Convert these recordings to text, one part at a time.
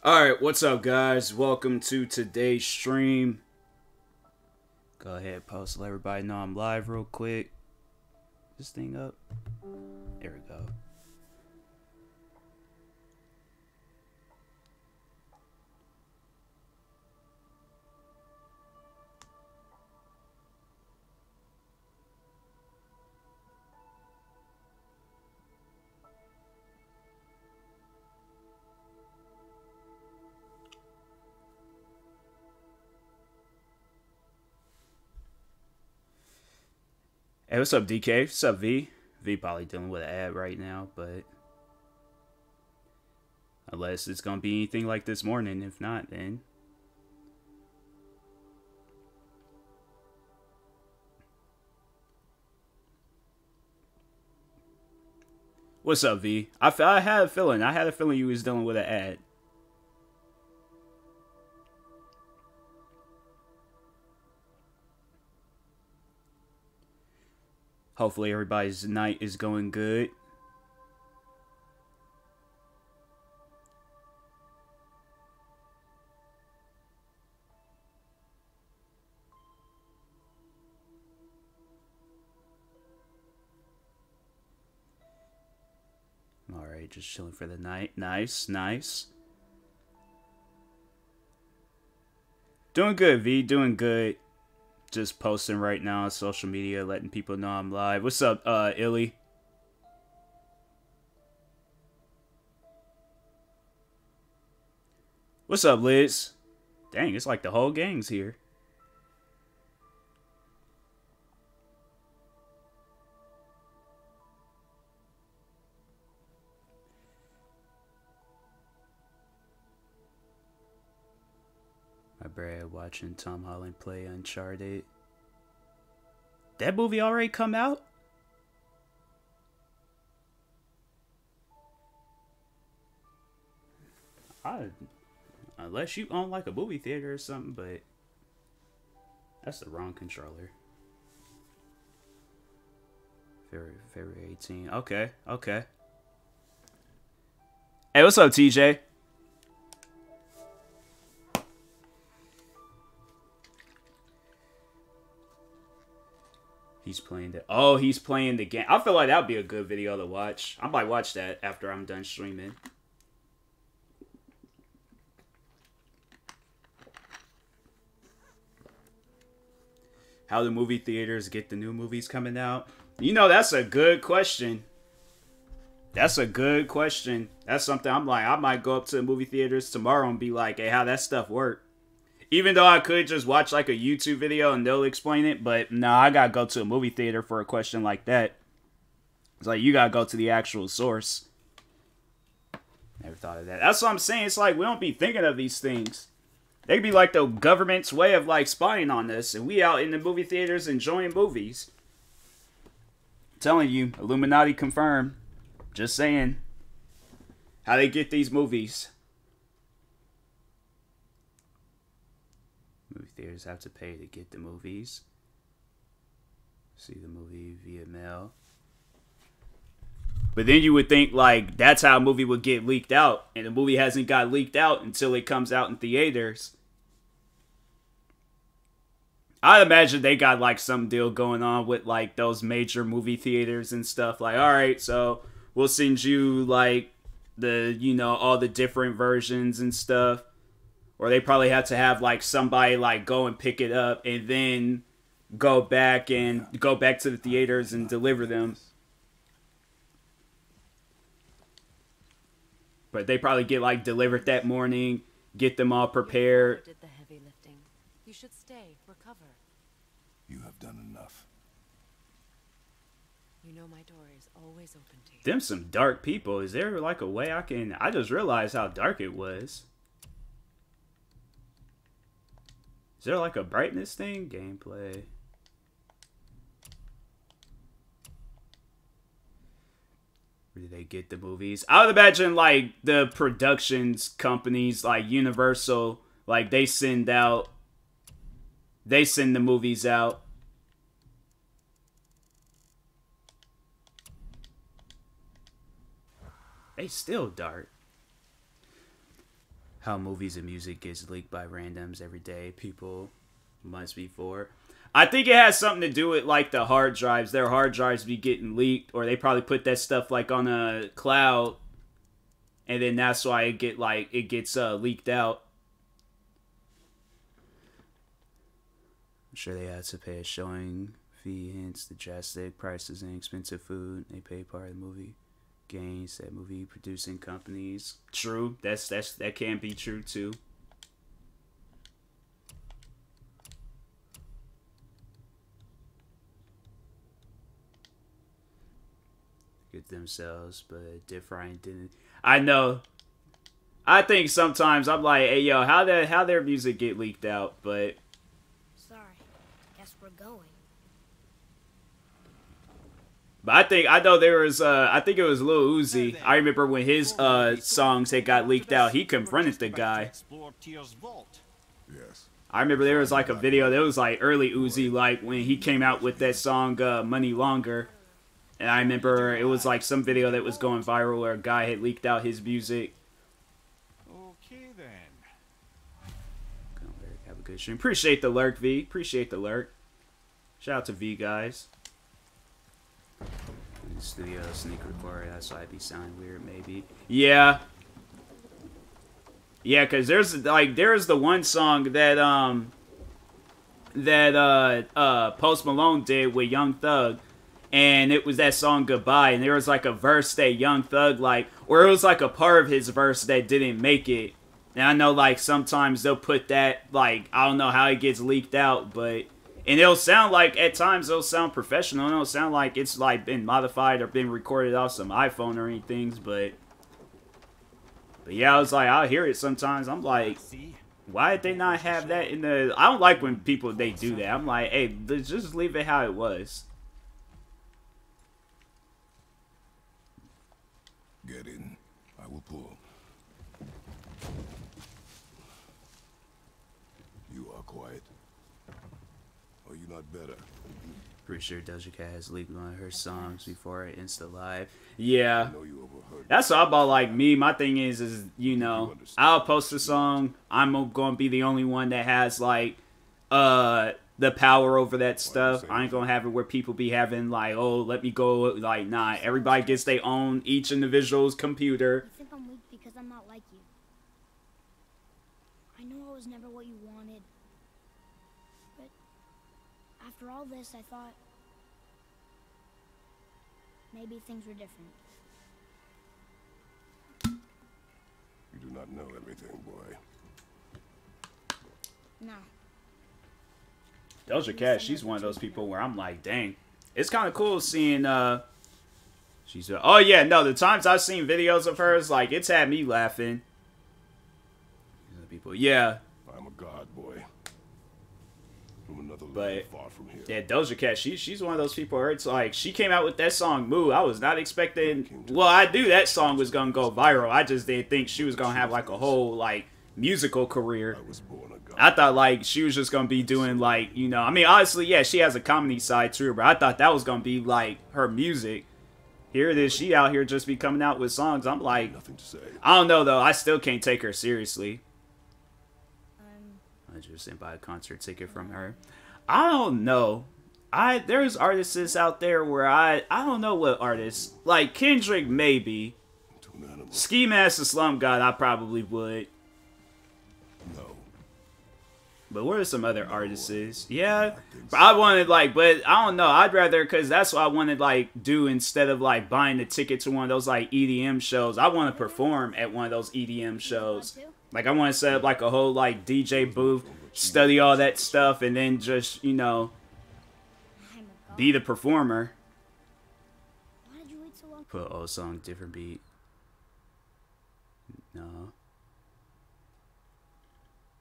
Alright, what's up guys? Welcome to today's stream. Go ahead, post, let everybody know I'm live real quick. This thing up. There we go. Hey, what's up, DK? What's up, V? V probably dealing with an ad right now, but unless it's gonna be anything like this morning, if not, then what's up, V? I had a feeling. I had a feeling you was dealing with an ad. Hopefully everybody's night is going good. Alright, just chilling for the night. Nice, nice. Doing good, V. Doing good. Just posting right now on social media, letting people know I'm live. What's up, Illy? What's up, Liz? Dang, it's like the whole gang's here. My brad watching Tom Holland play Uncharted. That movie already come out? Unless you own like a movie theater or something, but that's the wrong controller. February 18. Okay, okay. Hey, what's up, TJ? He's playing the... Oh, he's playing the game. I feel like that would be a good video to watch. I might watch that after I'm done streaming. How do movie theaters get the new movies coming out? You know, that's a good question. That's a good question. That's something I'm like, I might go up to the movie theaters tomorrow and be like, hey, how that stuff work? Even though I could just watch like a YouTube video and they'll explain it, but no, I gotta go to a movie theater for a question like that. It's like, you gotta go to the actual source. Never thought of that. That's what I'm saying. It's like, we don't be thinking of these things. They be like the government's way of like spying on us, and we out in the movie theaters enjoying movies. I'm telling you, Illuminati confirmed. Just saying. How they get these movies. Movie theaters have to pay to get the movies. See the movie via mail. But then you would think, like, that's how a movie would get leaked out. And the movie hasn't got leaked out until it comes out in theaters. I'd imagine they got, like, some deal going on with, like, those major movie theaters and stuff. Like, alright, so we'll send you, like, the, you know, all the different versions and stuff. Or they probably have to have, like, somebody, like, go and pick it up and then go back to the theaters and deliver them. But they probably get, like, delivered that morning, get them all prepared. You did the heavy lifting. You should stay, recover. You have done enough. You know my door is always open to you. Them some dark people. Is there, like, a way I can... I just realized how dark it was. Is there, like, a brightness thing? Gameplay. Where do they get the movies? I would imagine, like, the productions companies, like Universal, like, they send the movies out. They still dark. how movies and music gets leaked by randoms every day. People must be for. I think it has something to do with like the hard drives. Their hard drives be getting leaked, or they probably put that stuff like on a cloud, and then that's why it gets leaked out. I'm sure they had to pay a showing fee, hence the drastic prices and expensive food. They pay part of the movie gains that movie producing companies. True, that can be true too. Get themselves, but different didn't. I know. I think sometimes I'm like, hey yo, how their music get leaked out, but sorry, guess we're going. But I know there was I think it was Lil Uzi. I remember when his songs had got leaked out, he confronted the guy. Yes. I remember there was like a video that was like early Uzi, like when he came out with that song Money Longer. And I remember it was like some video that was going viral where a guy had leaked out his music. Okay then. Have a good stream. Appreciate the lurk, V. Appreciate the lurk. Shout out to V, guys. Studio sneak recorder, that's why I'd be sounding weird, maybe. Yeah. Yeah, cause there's the one song that Post Malone did with Young Thug, and it was that song Goodbye, and there was like a verse that Young Thug or it was like a part of his verse that didn't make it. And I know like sometimes they'll put that I don't know how it gets leaked out, but and it'll sound like, at times, it'll sound professional. It'll sound like it's, been modified or been recorded off some iPhone or anything, but yeah, I was like, I'll hear it sometimes. I'm like, why did they not have that in the... I don't like when they do that. I'm like, hey, let's just leave it how it was. Get in. I will pull. You are quiet. Are you not better? Pretty sure Doja Cat has leaked one of her songs before it Insta Live. Yeah. I know you overheard. That's all about me. My thing is you know, I'll post a song. I'm gonna be the only one that has the power over that stuff. I ain't gonna have it where people be having oh, let me go. Nah, everybody gets their own, each individual's computer. I think I'm weak because I'm not like you. I know I was never what you wanted. But after all this, I thought maybe things were different. You do not know everything, boy. No. Doja Cat, she's one of those people where I'm like, dang. It's kind of cool seeing, she's, oh yeah, no, the times I've seen videos of hers, it's had me laughing. People, yeah. I'm a god, boy. From another But, land far from here. yeah, Doja Cat, she's one of those people where it's she came out with that song, Moo. I was not expecting, well, I knew that song was going to go viral. I just didn't think she was going to have, a whole, musical career. I was born a god. I thought, she was just going to be doing, you know, I mean, honestly, yeah, she has a comedy side to her, but I thought that was going to be, her music. Here it is, she out here just be coming out with songs. I'm like, Nothing to say. I don't know, though. I still can't take her seriously. I just didn't buy a concert ticket from her. I don't know. There's artists out there where I don't know what artists. Kendrick, maybe. To an animal. Ski Mask, Slump God, I probably would. No. But what are some other artists? Yeah. But I wanted, but I don't know. I'd rather, because that's what I wanted, do instead of, buying the ticket to one of those, EDM shows. I want to perform at one of those EDM shows. I want to set up, a whole, DJ booth, study all that stuff, and then just, you know, be the performer. Why did you wait so long? Put old song, different beat. No.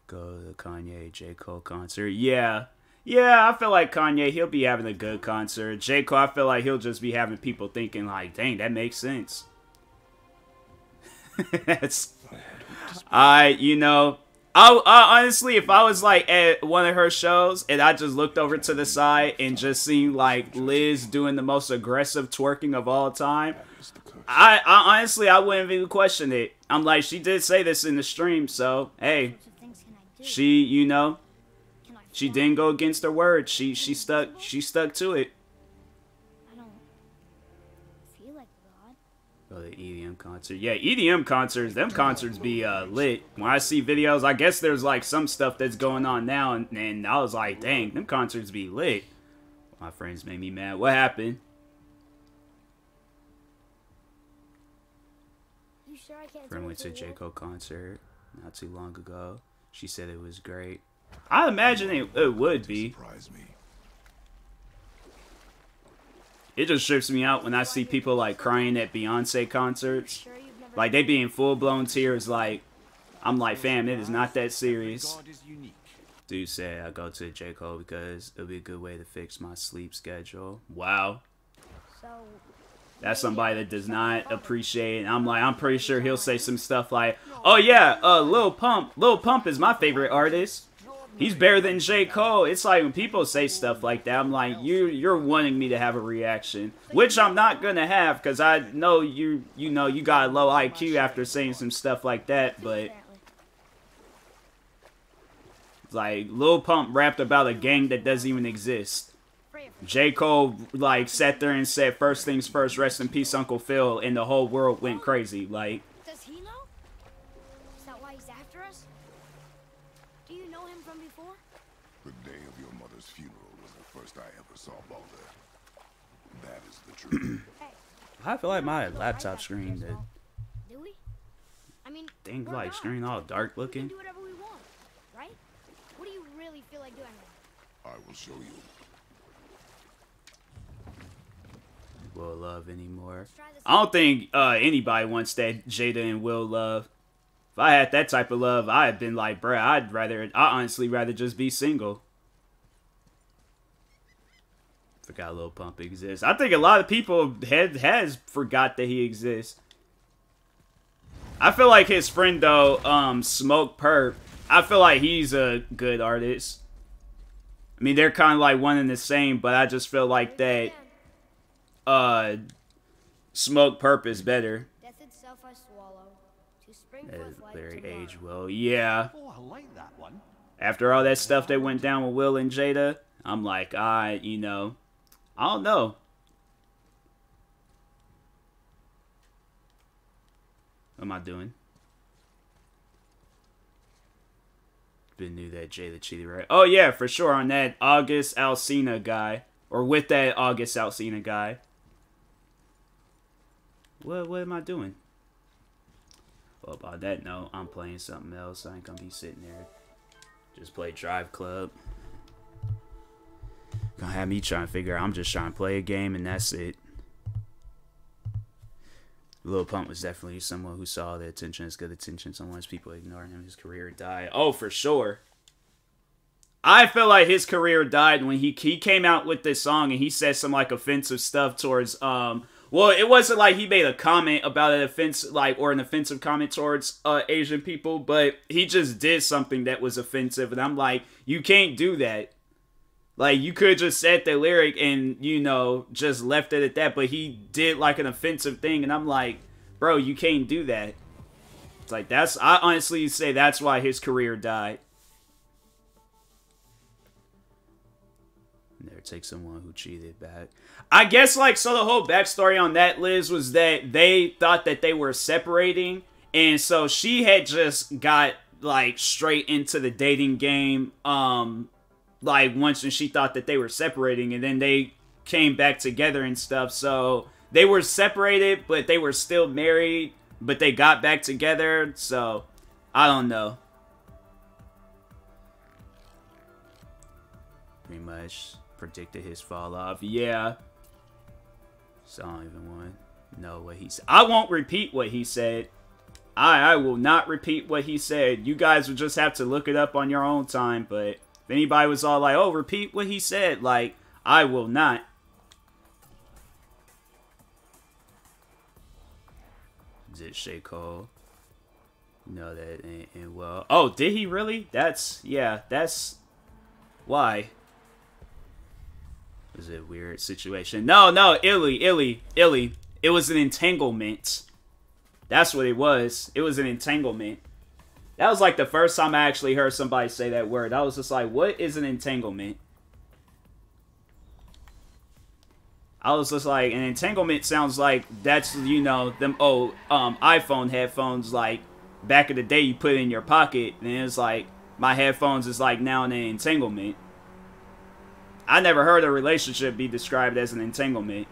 Go to the Kanye, J. Cole concert. Yeah. Yeah, I feel like Kanye, he'll be having a good concert. J. Cole, I feel like he'll just be having people thinking, dang, that makes sense. That's... you know, I honestly, if I was at one of her shows and I just looked over to the side and just seen Liz doing the most aggressive twerking of all time, I honestly, I wouldn't even question it. I'm like, she did say this in the stream, so hey, What sorts of things can I do? she, you know, Can I she fly? didn't go against her word. She stuck to it. I don't feel like God. Oh, the EDM concert. Yeah, EDM concerts, them concerts be lit. When I see videos, I guess there's like some stuff that's going on now, and I was like, dang, them concerts be lit. My friends made me mad. What happened? You sure I can't Friend do went it to for J. you? Cole concert not too long ago. She said it was great. I imagine it would be. Surprise me. It just trips me out when I see people like crying at Beyonce concerts. Sure you've never Like they be in full blown tears. Like I'm like, fam, it is not that serious. God is unique. Dude said I go to J. Cole because it'll be a good way to fix my sleep schedule. Wow. So That's somebody that does not appreciate it. I'm like, I'm pretty sure he'll say some stuff like, oh yeah, Lil Pump is my favorite artist. He's better than J. Cole. It's like when people say stuff like that, I'm like, you're wanting me to have a reaction, which I'm not gonna have because I know you got a low IQ after saying some stuff like that. But like Lil Pump rapped about a gang that doesn't even exist. J. Cole like sat there and said, "First things first, rest in peace, Uncle Phil," and the whole world went crazy. Like, does he know? Is that why he's after us? Do you know him from before? The day of your mother's funeral was the first I ever saw Balder. That is the truth. Hey, I feel like we my don't have to go laptop right after screen, this, the all, do we? I mean, thing we're like God. screen all dark We can looking. do whatever we want, right? What do you really feel like doing now? I will show you. Will Love anymore. Let's try this I don't think anybody wants that Jada and Will Love. If I had that type of love, I'd been like, bruh, I honestly rather just be single. Forgot Lil Pump exists. I think a lot of people has forgot that he exists. I feel like his friend though, Smoke Perp, I feel like he's a good artist. I mean, they're kind of like one and the same, but I just feel like that Smoke Perp is better. Death itself I swallow. To spring That forth life lyric tomorrow. age well. Yeah. Oh, I like that one. After all that stuff that went down with Will and Jada, I'm like, I don't know. What am I doing? Been knew that Jada cheated, right? Oh yeah, for sure, on that August Alsina guy. Or with that August Alsina guy. What am I doing? Well, by that note, I'm playing something else. I ain't gonna be sitting there. Just play Driveclub. Gonna have me trying to figure out. I'm just trying to play a game and that's it. Lil Pump was definitely someone who saw the attention as good attention. Sometimes people ignoring him. His career died. Oh, for sure. I feel like his career died when he came out with this song and he said some like offensive stuff towards well, it wasn't like he made a comment about an offense or an offensive comment towards Asian people, but he just did something that was offensive and I'm like, you can't do that. Like, you could just said the lyric and, just left it at that, but he did like an offensive thing and I'm like, bro, you can't do that. It's like, I honestly say that's why his career died. Never take someone who cheated back. I guess, so the whole backstory on that, Liz, was that they thought that they were separating. And so she had just got, straight into the dating game, once when she thought that they were separating. And then they came back together and stuff. So they were separated, but they were still married. But they got back together. So, I don't know. Pretty much predicted his fall off. Yeah. So I don't even want to know what he said. I won't repeat what he said. I will not repeat what he said. You guys would just have to look it up on your own time. But if anybody was all like, oh, repeat what he said, I will not. Did J. Cole know that? And well, oh, did he really? That's why. It was a weird situation. No, Illy. It was an entanglement. That's what it was. It was an entanglement. That was like the first time I actually heard somebody say that word. I was just like, what is an entanglement? I was just like, an entanglement sounds like that's, you know, them old iPhone headphones, like back in the day you put it in your pocket, and it's like, my headphones is like now an entanglement. I never heard a relationship be described as an entanglement.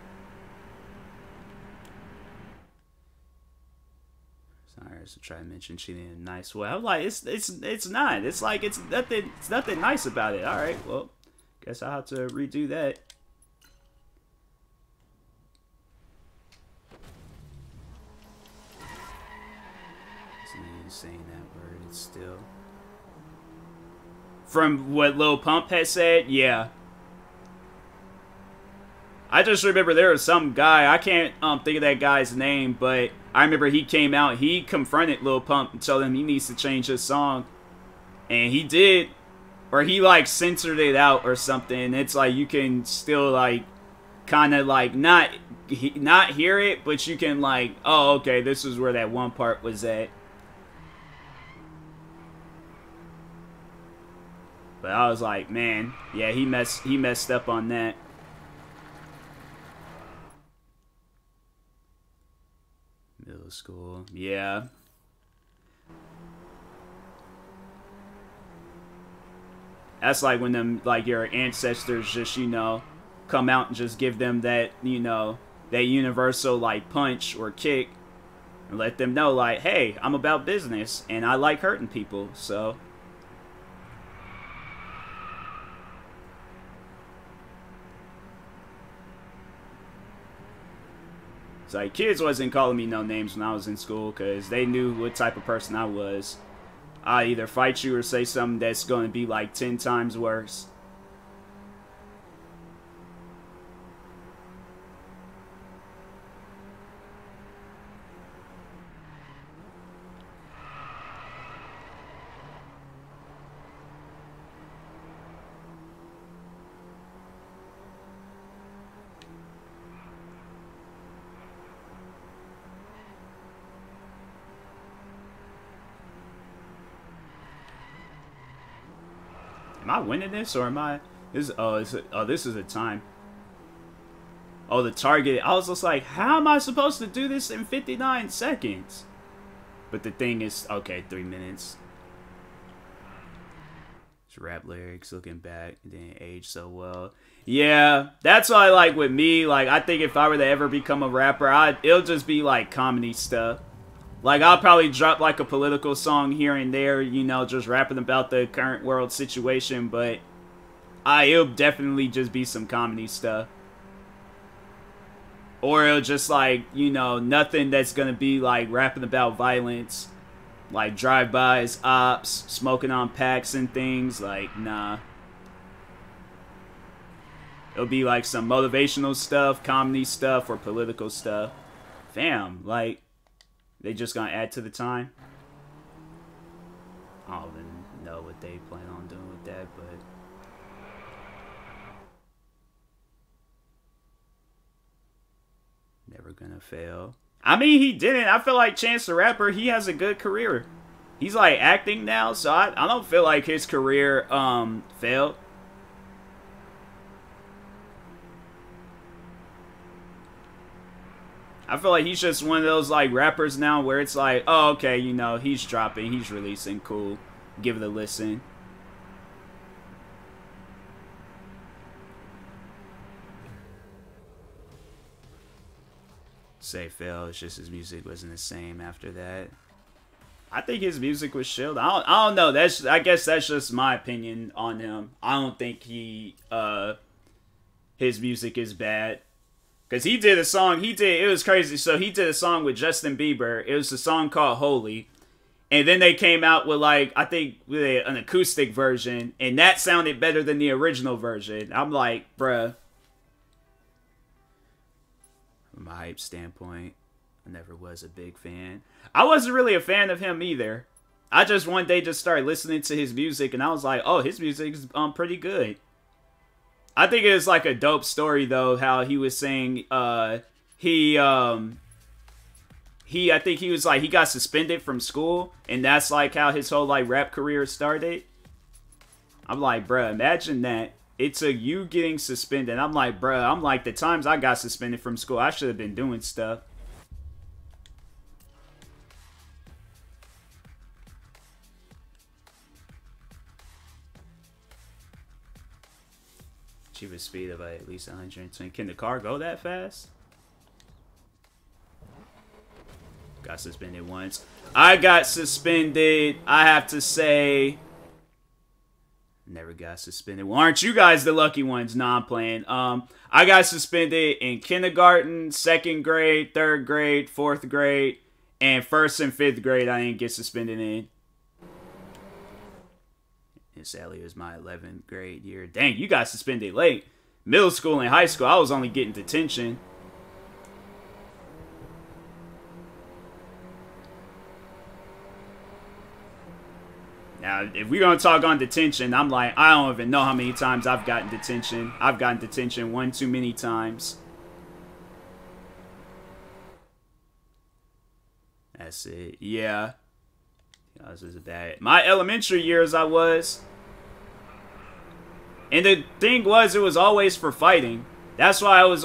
Sorry, I was trying to mention cheating in a nice way. I'm like, it's not. It's like it's nothing nice about it. All right, well, guess I'll have to redo that. Saying that word, it's still from what Lil Pump has said. Yeah, I just remember there was some guy, I can't think of that guy's name, but I remember he came out, he confronted Lil Pump and told him he needs to change his song, and he did, or he like censored it out or something. It's like you can still like kind of like not hear it, but you can like, oh okay, this is where that one part was at. But I was like, man, yeah, he messed up on that. Middle school, yeah. That's like when them, like your ancestors just, you know, come out and just give them that, you know, that universal like punch or kick, and let them know like, hey, I'm about business and I like hurting people, so. It's like, kids wasn't calling me no names when I was in school because they knew what type of person I was. I either fight you or say something that's going to be like 10 times worse. Am I winning this or am I? This this is a time. Oh, the target. I was just like, how am I supposed to do this in 59 seconds? But the thing is, okay, 3 minutes. It's rap lyrics, looking back, it didn't age so well. Yeah, that's why, like, with me, like, I think if I were to ever become a rapper, it'll just be, like, comedy stuff. Like, I'll probably drop, like, a political song here and there, you know, just rapping about the current world situation, but it'll definitely just be some comedy stuff. Or it'll just, like, you know, nothing that's gonna be, like, rapping about violence. Like, drive-bys, ops, smoking on packs and things. Like, nah. It'll be, like, some motivational stuff, comedy stuff, or political stuff. Fam, like, they just gonna add to the time? I don't even know what they plan on doing with that, but... Never gonna fail. I mean, he didn't. I feel like Chance the Rapper, he has a good career. He's, like, acting now, so I don't feel like his career, failed. I feel like he's just one of those, like, rappers now where it's like, oh, okay, you know, he's dropping, he's releasing, cool. Give it a listen. Say fail, it's just his music wasn't the same after that. I think his music was chilled. I don't know. I guess that's just my opinion on him. I don't think his music is bad. Because he did a song, it was crazy. So he did a song with Justin Bieber. It was a song called Holy. And then they came out with, like, I think with an acoustic version. And that sounded better than the original version. I'm like, bruh. From a hype standpoint, I never was a big fan. I wasn't really a fan of him either. I just one day just started listening to his music. And I was like, oh, his music is pretty good. I think it was like a dope story though, how he was saying he I think he was like, he got suspended from school, and that's like how his whole like rap career started. I'm like, bruh, imagine that. It took you getting suspended. I'm like, bruh, I'm like, the times I got suspended from school, I should have been doing stuff. Cheapest speed of at least 120. Can the car go that fast? Got suspended once. I got suspended, I have to say... Never got suspended. Well, aren't you guys the lucky ones? Nah, I'm playing. I got suspended in kindergarten, 2nd grade, 3rd grade, 4th grade, and 1st and 5th grade I didn't get suspended in. And sadly, it was my 11th grade year. Dang, you got suspended late. Middle school and high school, I was only getting detention. Now, if we're going to talk on detention, I'm like, I don't even know how many times I've gotten detention. I've gotten detention one too many times. That's it. Yeah. This is bad. My elementary years, I was. And the thing was, it was always for fighting. That's why I was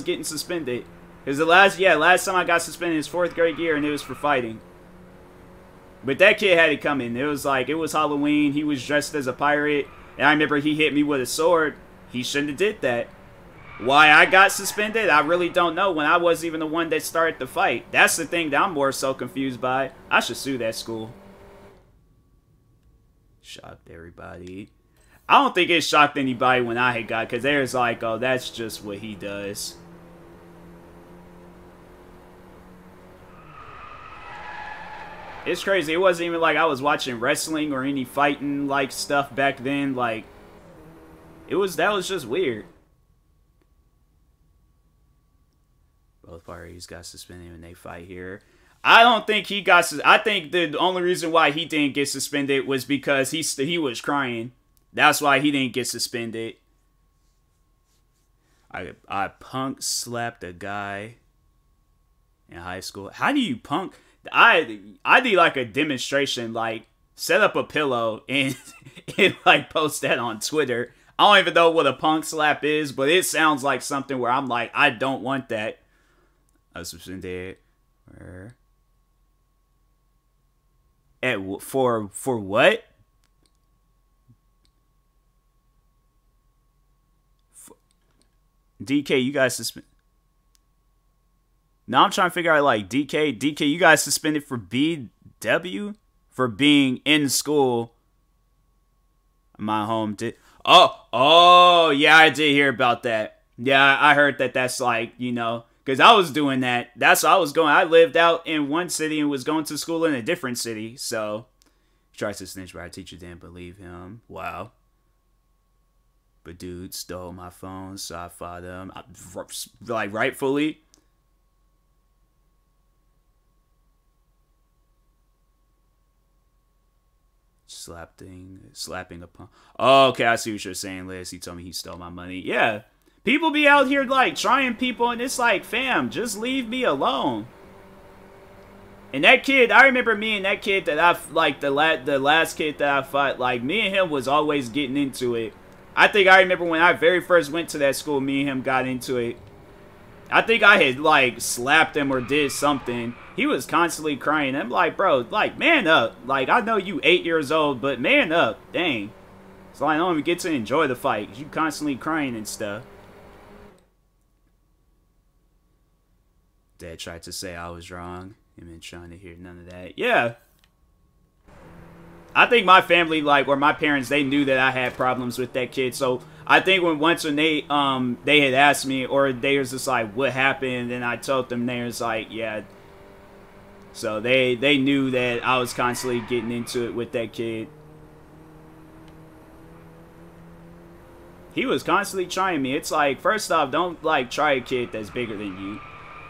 getting suspended. Because last time I got suspended was 4th grade year, and it was for fighting. But that kid had it coming. It was like, it was Halloween. He was dressed as a pirate. And I remember he hit me with a sword. He shouldn't have did that. Why I got suspended, I really don't know when I wasn't even the one that started the fight. That's the thing that I'm more so confused by. I should sue that school. Shocked everybody. I don't think it shocked anybody when I had got, because there's like, oh, that's just what he does. It's crazy. It wasn't even like I was watching wrestling or any fighting like stuff back then. Like, that was just weird. Both parties got suspended when they fight here. I don't think he got. I think the only reason why he didn't get suspended was because he was crying. That's why he didn't get suspended. I punk slapped a guy in high school. How do you punk? I did like a demonstration, like set up a pillow and like post that on Twitter. I don't even know what a punk slap is, but it sounds like something where I'm like, I don't want that. I was suspended. For what? DK, you guys suspended. Now I'm trying to figure out, like, DK, you guys suspended for BW? For being in school. My home did. Oh, yeah, I did hear about that. Yeah, I heard that that's like, you know, because I was doing that. That's how I was going. I lived out in one city and was going to school in a different city. So, tries to snitch, but our teacher didn't believe him. Wow. But dude stole my phone, so I fought him. Like, rightfully. Slapping a punk. Oh, okay, I see what you're saying, Liz. He told me he stole my money. Yeah. People be out here, like, trying people, and it's like, fam, just leave me alone. And that kid, I remember me and that kid that I, like, the last kid that I fought, like, me and him was always getting into it. I think I remember when I very first went to that school, me and him got into it. I think I had, like, slapped him or did something. He was constantly crying. I'm like, bro, like, man up. Like, I know you 8 years old, but man up. Dang. So I don't even get to enjoy the fight, because you constantly crying and stuff. Dad tried to say I was wrong. I've been trying to hear none of that. Yeah. I think my family, like, or my parents, they knew that I had problems with that kid. So I think once when they had asked me, or they was just like, what happened? And I told them, they was like, yeah. So they knew that I was constantly getting into it with that kid. He was constantly trying me. It's like, first off, don't, like, try a kid that's bigger than you.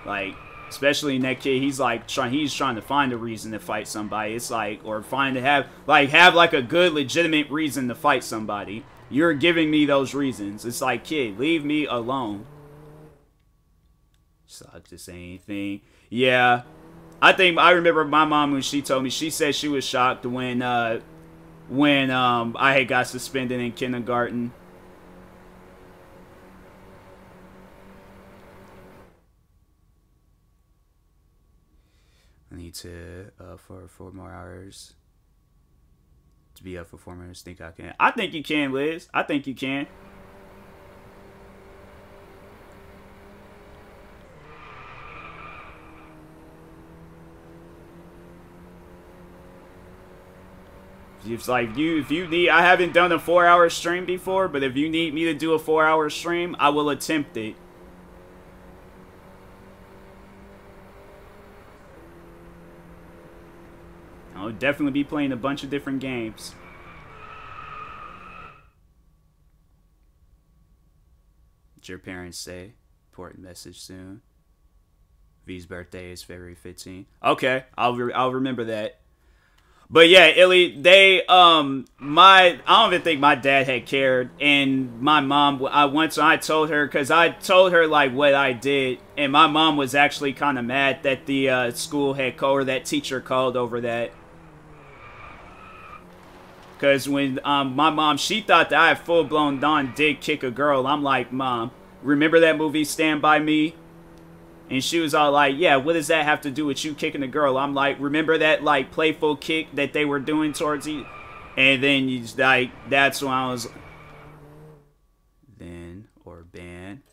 Like, especially in that kid, he's trying to find a reason to fight somebody. It's like, or have a good legitimate reason to fight somebody. You're giving me those reasons. It's like, kid, leave me alone. Sucks to say anything. Yeah. I think I remember my mom when she told me, she said she was shocked when I had got suspended in kindergarten. I need to for 4 more hours to be up for 4 minutes. Think I can? I think you can, Liz. I think you can. It's like if you need, I haven't done a 4-hour stream before, but if you need me to do a 4-hour stream, I will attempt it. I'll definitely be playing a bunch of different games. What'd your parents say? Important message soon. V's birthday is February 15th. Okay, I'll remember that. But yeah, Illy, they I don't even think my dad had cared, and my mom, I told her, because I told her like what I did, and my mom was actually kind of mad that the school had called, or that teacher called over that. Because when my mom, she thought that I full-blown did kick a girl. I'm like, Mom, remember that movie Stand By Me? And she was all like, yeah, what does that have to do with you kicking a girl? I'm like, remember that, like, playful kick that they were doing towards you? And then, you just, like, that's when I was... Then, or ban.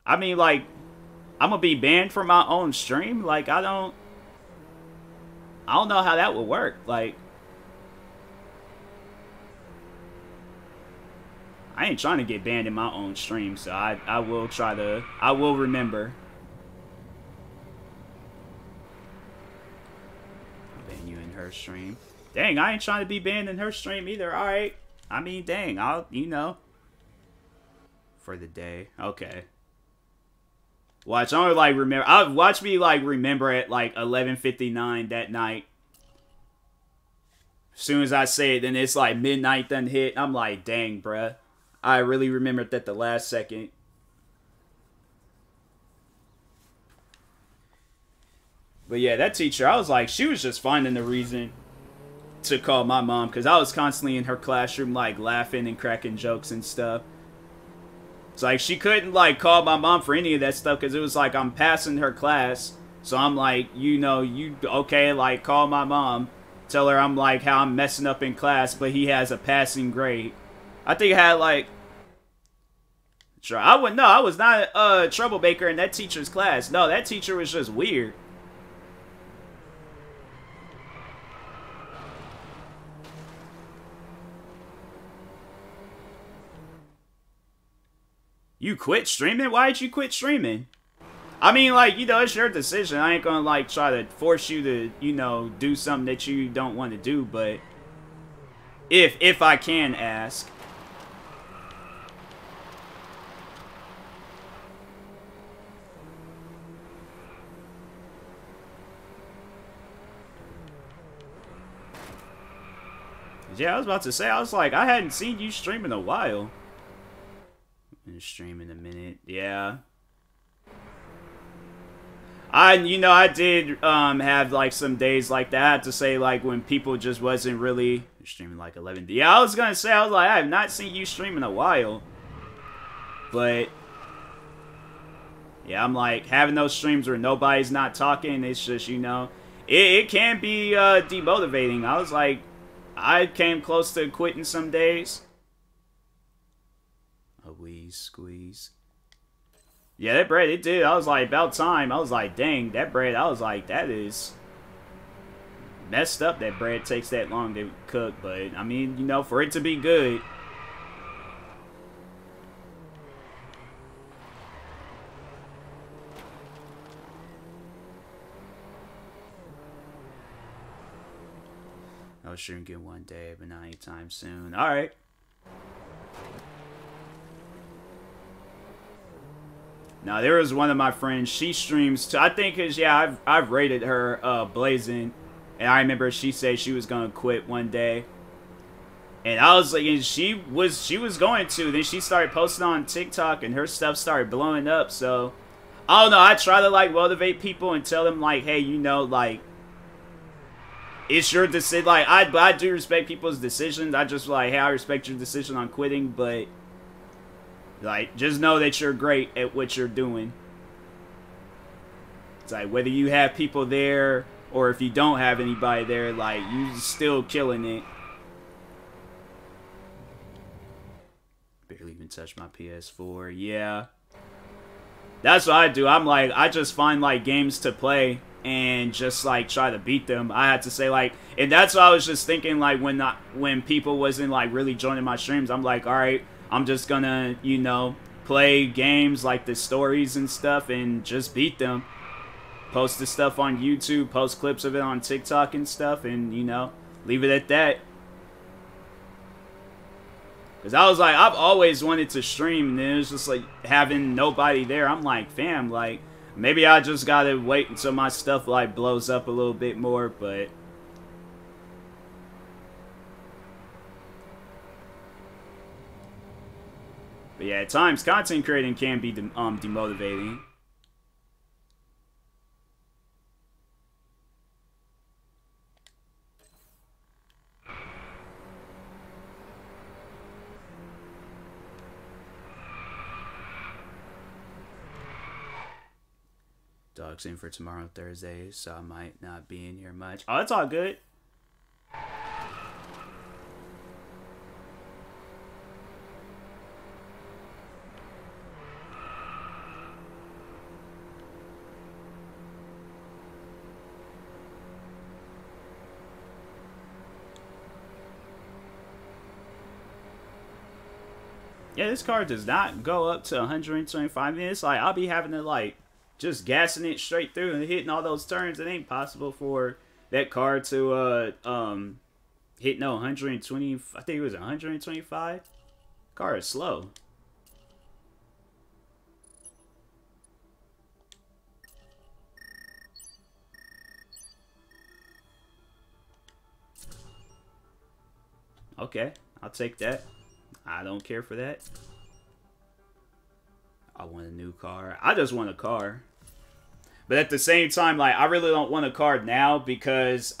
I mean, like, I'm gonna be banned from my own stream? Like, I don't know how that would work. Like, I ain't trying to get banned in my own stream, so I will remember. Ban you in her stream. Dang, I ain't trying to be banned in her stream either. Alright. I mean, dang, you know. For the day. Okay. Watch, I'm gonna, like, remember. Watch me, like, remember at, like, 11:59 that night. As soon as I say it, then it's, like, midnight done hit. I'm like, dang, bruh. I really remembered that the last second. But yeah, that teacher, I was like, she was just finding the reason to call my mom, because I was constantly in her classroom, like, laughing and cracking jokes and stuff. It's like, she couldn't, like, call my mom for any of that stuff, because it was like, I'm passing her class. So I'm like, you know, okay, like, call my mom. Tell her I'm like, how I'm messing up in class, but he has a passing grade. I think I had, like... I was not a troublemaker in that teacher's class. No, that teacher was just weird. You quit streaming? Why did you quit streaming? I mean, like, you know, it's your decision. I ain't gonna, like, try to force you to, you know, do something that you don't want to do, but... If I can ask... Yeah, I was about to say, I was like, I hadn't seen you stream in a while. Been streaming a minute, yeah. I did have like some days like that. I had to say, like, when people just wasn't really streaming like 11. Yeah, I was gonna say, I was like, I have not seen you stream in a while. But yeah, I'm like, having those streams where nobody's not talking, it's just, you know, it can be demotivating. I was like, I came close to quitting some days. A wheeze squeeze. Yeah, that bread, it did. I was like, about time. I was like, dang, that bread, I was like, that is messed up that bread takes that long to cook. But, I mean, you know, for it to be good. I was sure get one day, but not anytime soon. Alright. Now, there was one of my friends, she streams too. I think, cause yeah, I've rated her Blazing, and I remember she said she was gonna quit one day. And I was like, and she was going to. Then she started posting on TikTok, and her stuff started blowing up, so I don't know. I try to like motivate people and tell them like, hey, you know, like, it's your decision. Like, I do respect people's decisions. I just like, hey, I respect your decision on quitting, but like, just know that you're great at what you're doing. It's like, whether you have people there or if you don't have anybody there, like, you still killing it. Barely even touched my PS4. Yeah. That's what I do. I'm like, I just find like games to play and just like try to beat them. I had to say like, and that's what I was just thinking like when people wasn't like really joining my streams. I'm like, all right, I'm just gonna, you know, play games like the stories and stuff and just beat them. Post the stuff on YouTube, post clips of it on TikTok and stuff, and you know, leave it at that. Because I was like, I've always wanted to stream, and then it was just like having nobody there. I'm like, fam, like, maybe I just gotta wait until my stuff like blows up a little bit more, but yeah, at times content creating can be demotivating. Dog's in for tomorrow, Thursday, so I might not be in here much. Oh, that's all good. Yeah, this car does not go up to 125 minutes. Like, I'll be having to, like, just gassing it straight through and hitting all those turns. It ain't possible for that car to hit no 120. I think it was 125. Car is slow. Okay, I'll take that. I don't care for that. I want a new car. I just want a car. But at the same time, like, I really don't want a car now because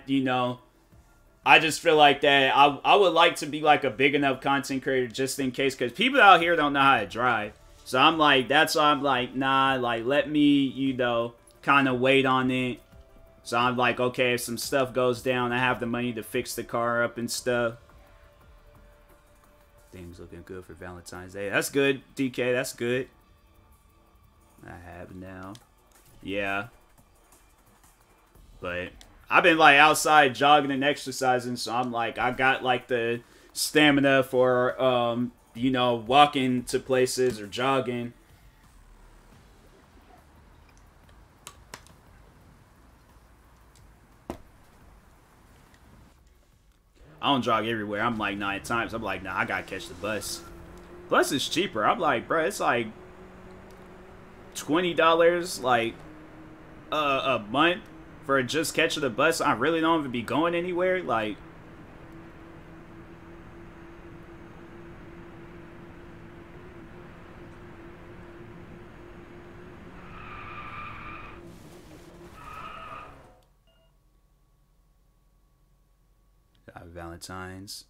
you know, I just feel like that I would like to be like a big enough content creator just in case, because people out here don't know how to drive. So I'm like, that's why I'm like, nah, like, let me, you know, kind of wait on it. So I'm like, okay, if some stuff goes down, I have the money to fix the car up and stuff. Things looking good for Valentine's Day. That's good, DK. That's good. I have now. Yeah. But I've been like outside jogging and exercising, so I'm like, I got like the stamina for you know, walking to places or jogging. I don't jog everywhere. I'm like, nah, at times I'm like, nah, I gotta catch the bus. Plus it's cheaper. I'm like, bro, it's like $20 like a month for just catching the bus. I really don't even be going anywhere. Like, Valentine's.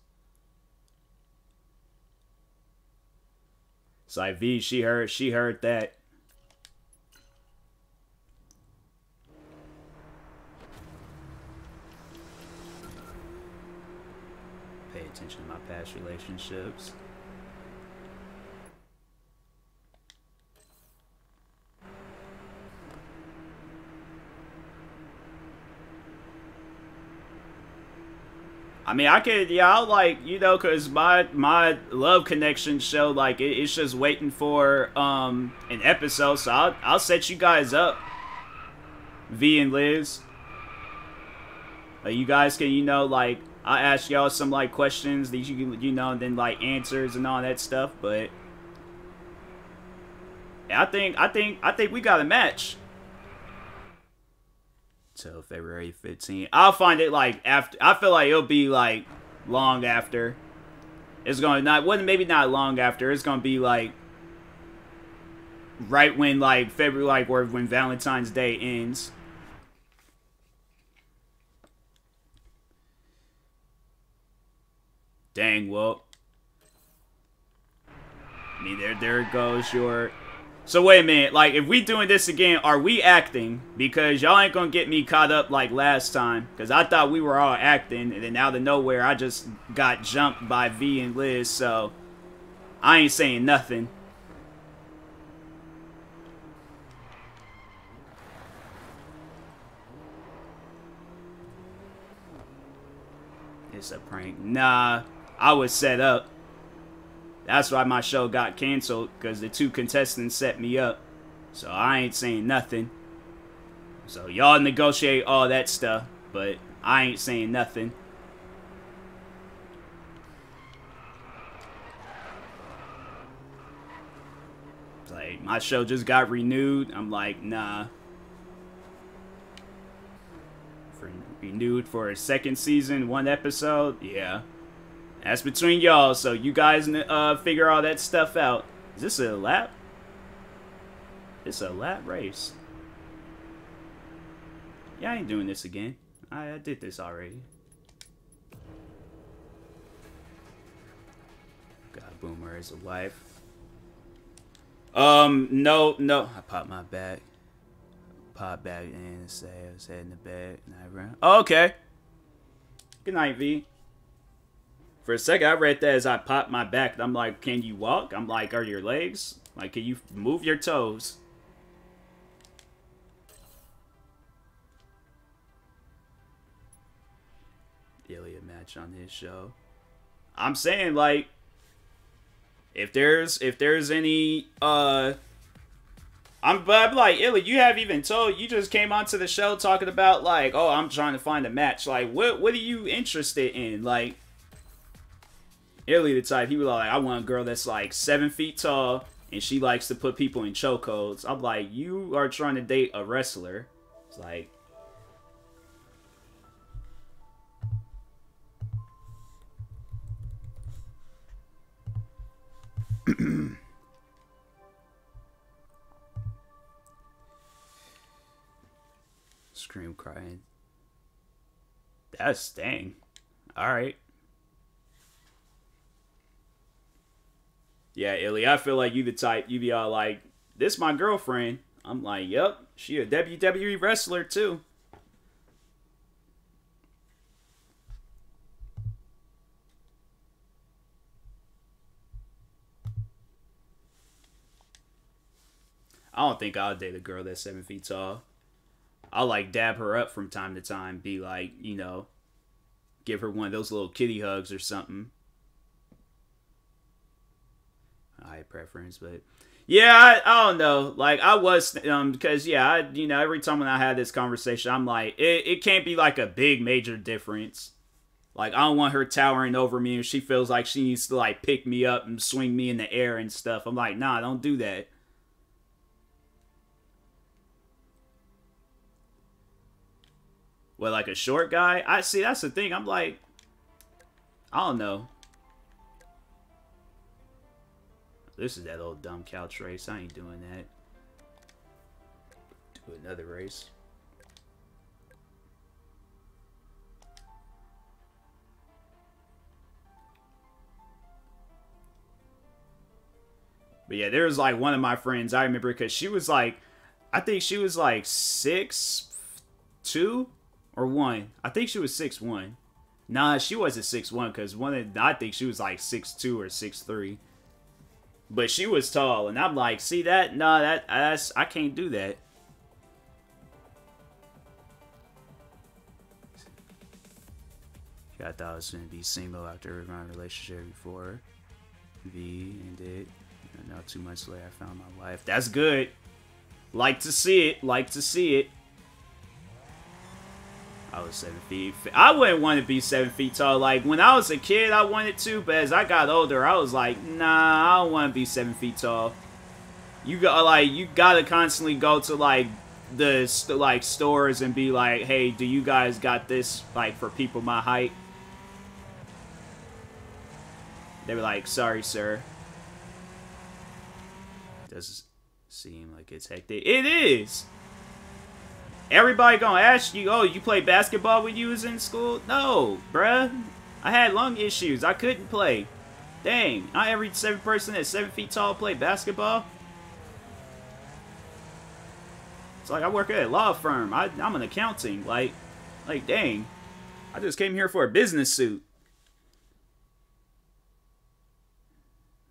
It's like V, she heard that. Pay attention to my past relationships. I mean, I could, yeah, I'll like, you know, cause my love connection show, like, it's just waiting for an episode, so I'll set you guys up, V and Liz. You guys can, you know, like, I'll ask y'all some like questions that you can, you know, and then like answers and all that stuff. But yeah, I think we got a match. Till February 15th. I'll find it like after. I feel like it'll be like long after. It's gonna not. Well, maybe not long after. It's gonna be like right when like February, like or when Valentine's Day ends. Dang, well, I mean, there goes your... So wait a minute, like, if we doing this again, are we acting? Because y'all ain't gonna get me caught up like last time. Because I thought we were all acting, and then out of nowhere, I just got jumped by V and Liz, so I ain't saying nothing. It's a prank. Nah, I was set up. That's why my show got canceled, because the 2 contestants set me up. So I ain't saying nothing. So y'all negotiate all that stuff, but I ain't saying nothing. It's like, my show just got renewed. I'm like, nah. Renewed for a 2nd season, 1 episode? Yeah. That's between y'all, so you guys figure all that stuff out. Is this a lap? It's a lap race. Yeah, I ain't doing this again. I did this already. God, Boomer is a wife. No. I popped my back. Popped back in and say I was heading to bed and I ran. Oh, okay. Good night, V. For a second, I read that as I popped my back. And I'm like, can you walk? I'm like, are your legs? Like, can you move your toes? Ilya match on his show. I'm saying, like, if there's any, I'm like, Ilya, you haven't even told, you just came onto the show talking about, like, oh, I'm trying to find a match. Like, what are you interested in? Like, Ilya the type, he was like, I want a girl that's like 7 feet tall and she likes to put people in chokeholds. I'm like, you are trying to date a wrestler. It's like, scream crying. That's dang. Alright. Yeah, Illy, I feel like you the type, you be all like, this my girlfriend. I'm like, yep, she a WWE wrestler too. I don't think I'll date a girl that's 7 feet tall. I'll like dab her up from time to time, be like, you know, give her one of those little kitty hugs or something. I preference, but yeah, I don't know. Like I was, because yeah, you know, every time when I had this conversation, I'm like, it can't be like a big major difference. Like I don't want her towering over me, and she feels like she needs to like pick me up and swing me in the air and stuff. I'm like, nah, don't do that. Well, like a short guy, I see. That's the thing. I'm like, I don't know. This is that old dumb couch race. I ain't doing that. Do another race. But yeah, there was like one of my friends, I remember, because she was like, I think she was like 6'2" or 1. I think she was 6'1". Nah, she wasn't 6'1", because I think she was like 6'2" or 6'3". But she was tall, and I'm like, see that? Nah, that's I can't do that. I thought I was gonna be single after my relationship before V ended. And now 2 months later, I found my wife. That's good. Like to see it. Like to see it. I was 7 feet. I wouldn't want to be 7 feet tall. Like, when I was a kid, I wanted to. But as I got older, I was like, nah, I don't want to be 7 feet tall. You gotta constantly go to, like, the, like, stores and be like, hey, do you guys got this, like, for people my height? They were like, sorry, sir. Does Seem like it's hectic. It is. Everybody gonna ask you, oh, you play basketball when you was in school? No, bruh. I had lung issues. I couldn't play. Dang, not every 7 person that's 7 feet tall play basketball. It's like I work at a law firm. I'm an accounting. Like, dang. I just came here for a business suit.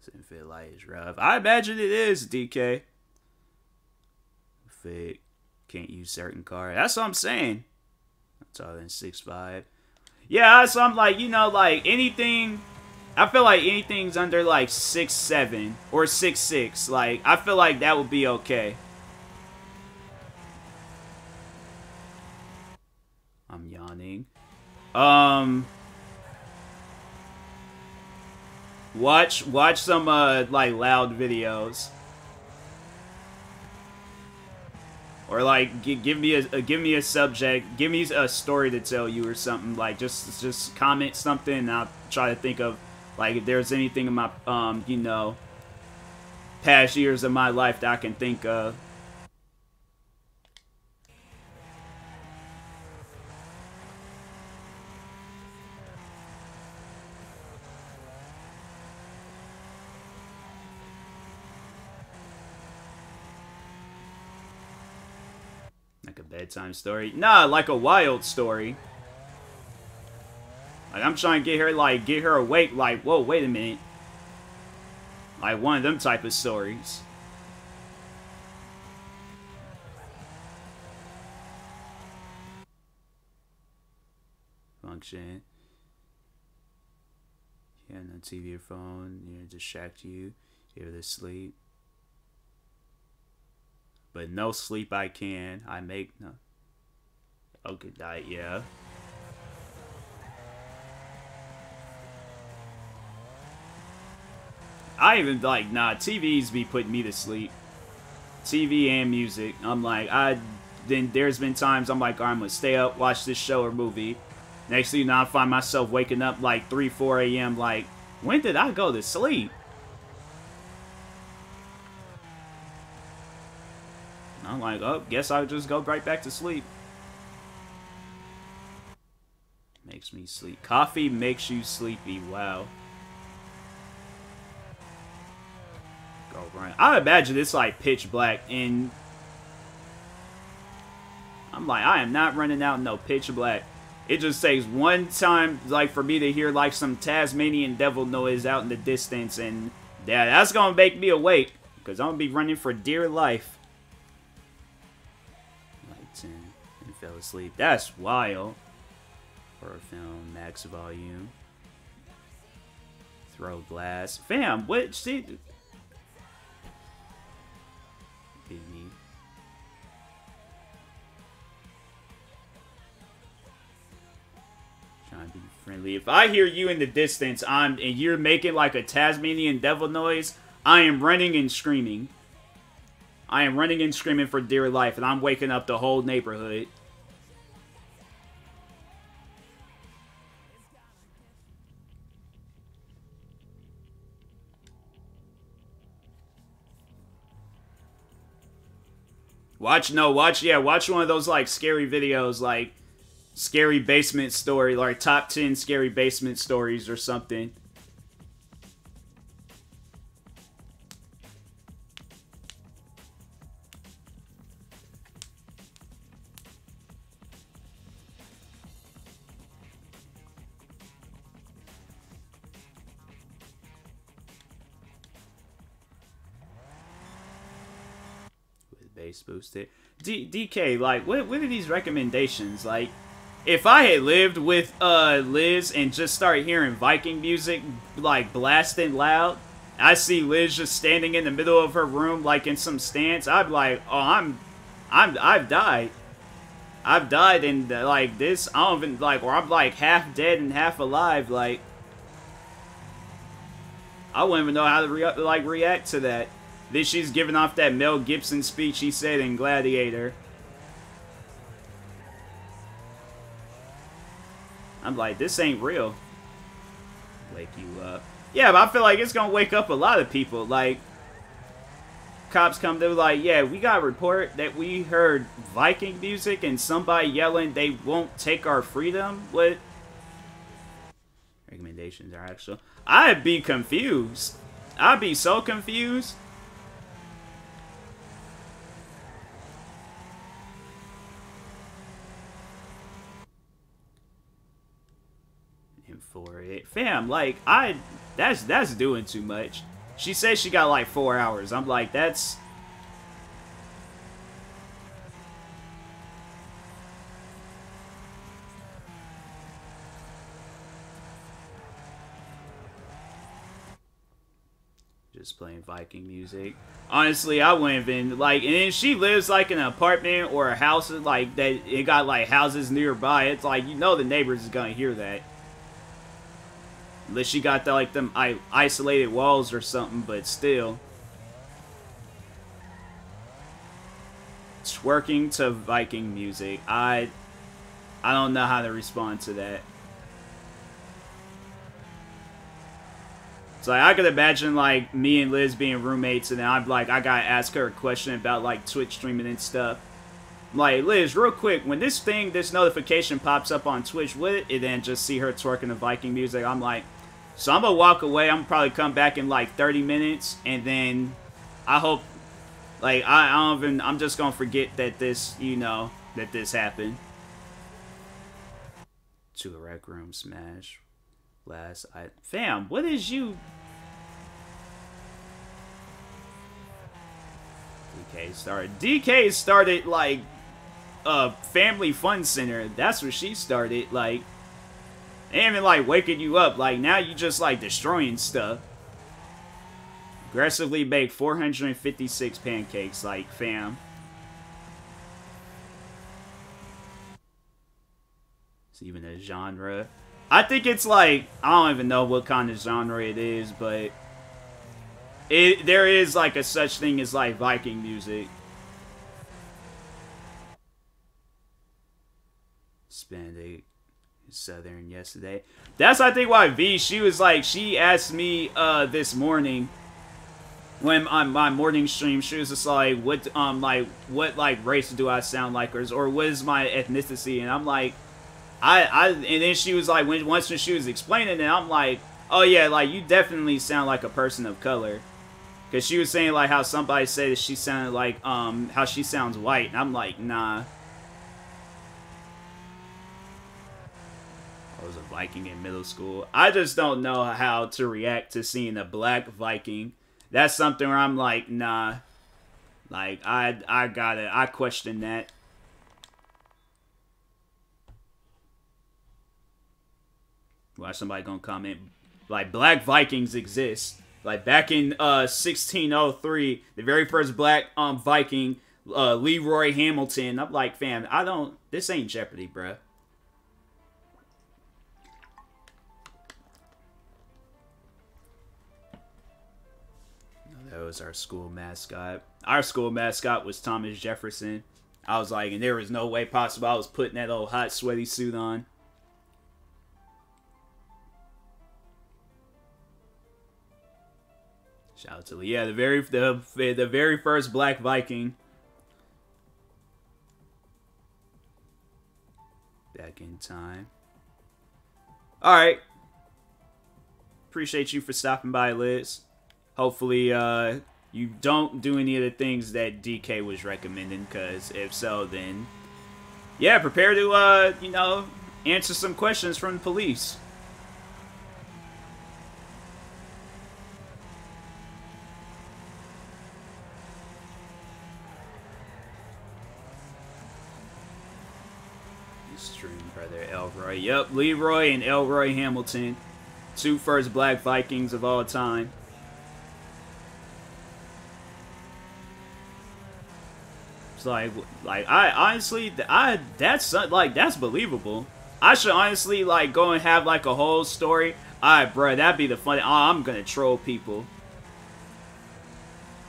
Doesn't feel like it's rough. I imagine it is, DK. Fake. Can't use certain cars. That's what I'm saying. That's all in 6'5". Yeah, so I'm like, you know, like anything. I feel like anything's under like 6'7" or 6'6". Like, I feel like that would be okay. I'm yawning. Watch some like loud videos. Or like give me a subject, give me a story to tell you or something. Like just comment something and I'll try to think of like if there's anything in my you know, past years of my life that I can think of. Like a bedtime story? Nah, like a wild story. Like I'm trying to get her awake, like, whoa, wait a minute. Like one of them type of stories. Function. Yeah, no TV or phone, you know, distract you. Give it sleep. But no sleep I can. I make no. Okay, diet, yeah. I even like, nah, TVs be putting me to sleep. TV and music. I'm like, then there's been times I'm like, I'm gonna stay up, watch this show or movie. Next thing you know, I find myself waking up like 3, 4 a.m. like, when did I go to sleep? I'm like, oh, guess I'll just go right back to sleep. Makes me sleep. Coffee makes you sleepy. Wow. Go run. I imagine it's like pitch black and I'm like, I am not running out in no pitch black. It just takes one time, like, for me to hear like some Tasmanian devil noise out in the distance, and yeah, that's gonna make me awake because I'm gonna be running for dear life. And fell asleep. That's wild. Horror film, max volume. Throw glass. Fam, what? See? Beat me. Trying to be friendly. If I hear you in the distance, and you're making like a Tasmanian devil noise, I am running and screaming. I am running and screaming for dear life, and I'm waking up the whole neighborhood. Watch one of those, like, scary videos, like, scary basement story, like, top 10 scary basement stories or something. Bass boosted. DK, like, what are these recommendations? Like, if I had lived with Liz and just started hearing Viking music, like, blasting loud, I see Liz just standing in the middle of her room, like, in some stance, I'd be like, oh, I've died. I've died, and, like, this, I don't even, like, or I'm, like, half dead and half alive, like, I wouldn't even know how to, react to that. Then she's giving off that Mel Gibson speech he said in Gladiator. I'm like, this ain't real. Wake you up. Yeah, but I feel like it's gonna wake up a lot of people. Like, cops come, they're like, yeah, we got a report that we heard Viking music and somebody yelling they won't take our freedom. What recommendations are actual? I'd be confused. I'd be so confused. And for it, fam, like that's doing too much. She says she got like 4 hours. I'm like, that's... Just playing Viking music. Honestly, I wouldn't even, like, and then she lives like in an apartment or a house, like, that it got like houses nearby. It's like, you know the neighbors is gonna hear that. Unless she got the, like them isolated walls or something, but still. Twerking to Viking music. I don't know how to respond to that. So like, I could imagine like me and Liz being roommates, and then I'm like, I gotta ask her a question about like Twitch streaming and stuff. I'm like, Liz, real quick, when this notification pops up on Twitch, would it then just see her twerking to Viking music? I'm like, so I'm gonna walk away. I'm gonna probably come back in like 30 minutes, and then I hope, like, I'm just gonna forget that this, you know, that this happened. To a rec room smash. Fam, what is you? DK started like a family fun center. That's what she started. Like, they ain't even like waking you up. Like, now you just like destroying stuff. Aggressively bake 456 pancakes. Like, fam. It's even a genre. I think it's like, I don't even know what kind of genre it is, but there is like a such thing as like Viking music. Hispanic, Southern yesterday. That's I think why V, she was like, she asked me this morning when on my morning stream, she was just like, what race do I sound like, or what is my ethnicity? And I'm like, and then she was like, once she was explaining it, I'm like, oh yeah, like, you definitely sound like a person of color. Because she was saying, like, how somebody said that she sounded like, how she sounds white. And I'm like, nah. I was a Viking in middle school. I just don't know how to react to seeing a black Viking. That's something where I'm like, nah. Like, I question that. Why somebody gonna comment like black Vikings exist? Like back in 1603, the very first black Viking, Leroy Hamilton. I'm like, fam, this ain't Jeopardy, bruh. That was our school mascot. Our school mascot was Thomas Jefferson. I was like, and there was no way possible I was putting that old hot sweaty suit on. Shout out to Lee. Yeah, the very first black Viking. Back in time. Alright. Appreciate you for stopping by, Liz. Hopefully, you don't do any of the things that DK was recommending, because if so, then... yeah, prepare to, you know, answer some questions from the police. Stream brother Elroy. Yep, Leroy and Elroy Hamilton. Two first black Vikings of all time. It's like I honestly, that's believable. I should honestly like go and have like a whole story. Alright, bro, that'd be the funny. Oh, I'm gonna troll people.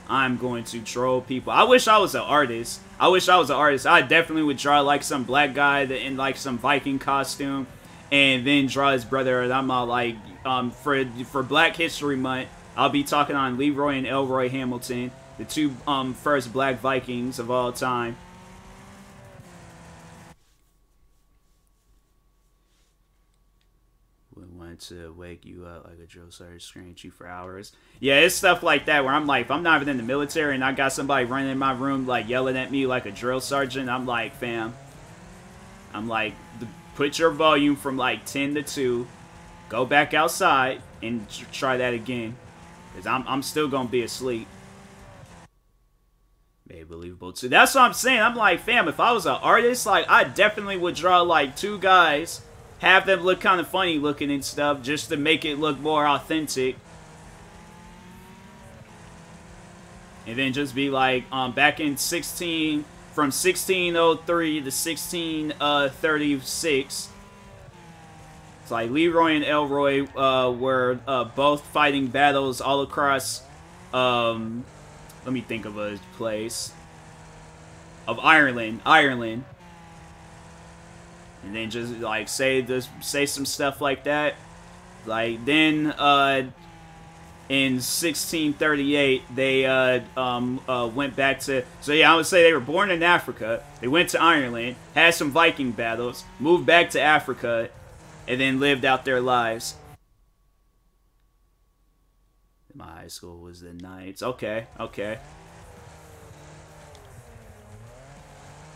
I'm going to troll people. I wish I was an artist. I definitely would draw like some black guy in like some Viking costume, and then draw his brother. And I'm all like, for Black History Month, I'll be talking on Leroy and Elroy Hamilton, The two first black Vikings of all time. We wanted to wake you up like a drill sergeant, scream at you for hours. Yeah, it's stuff like that where I'm like, if I'm not even in the military and I got somebody running in my room like yelling at me like a drill sergeant, I'm like, fam. I'm like, put your volume from like 10 to 2. Go back outside and try that again. Because I'm still going to be asleep. Maybe believable too. That's what I'm saying. I'm like, fam, if I was an artist, like, I definitely would draw like 2 guys. Have them look kind of funny looking and stuff. Just to make it look more authentic. And then just be like, back in 16... From 1603 to 1636. It's like Leroy and Elroy were both fighting battles all across, let me think of a place. Of Ireland. And then just like say some stuff like that. Like then in 1638, they went back to... So yeah, I would say they were born in Africa. They went to Ireland, had some Viking battles, moved back to Africa, and then lived out their lives. My high school was the Knights. Okay.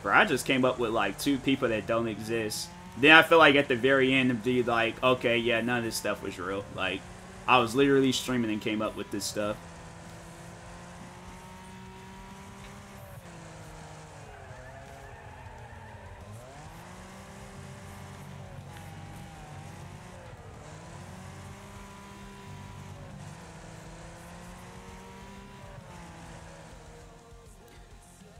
Bro, I just came up with like 2 people that don't exist. Then I feel like at the very end, it'd be like, okay, yeah, none of this stuff was real. Like... I was literally streaming and came up with this stuff.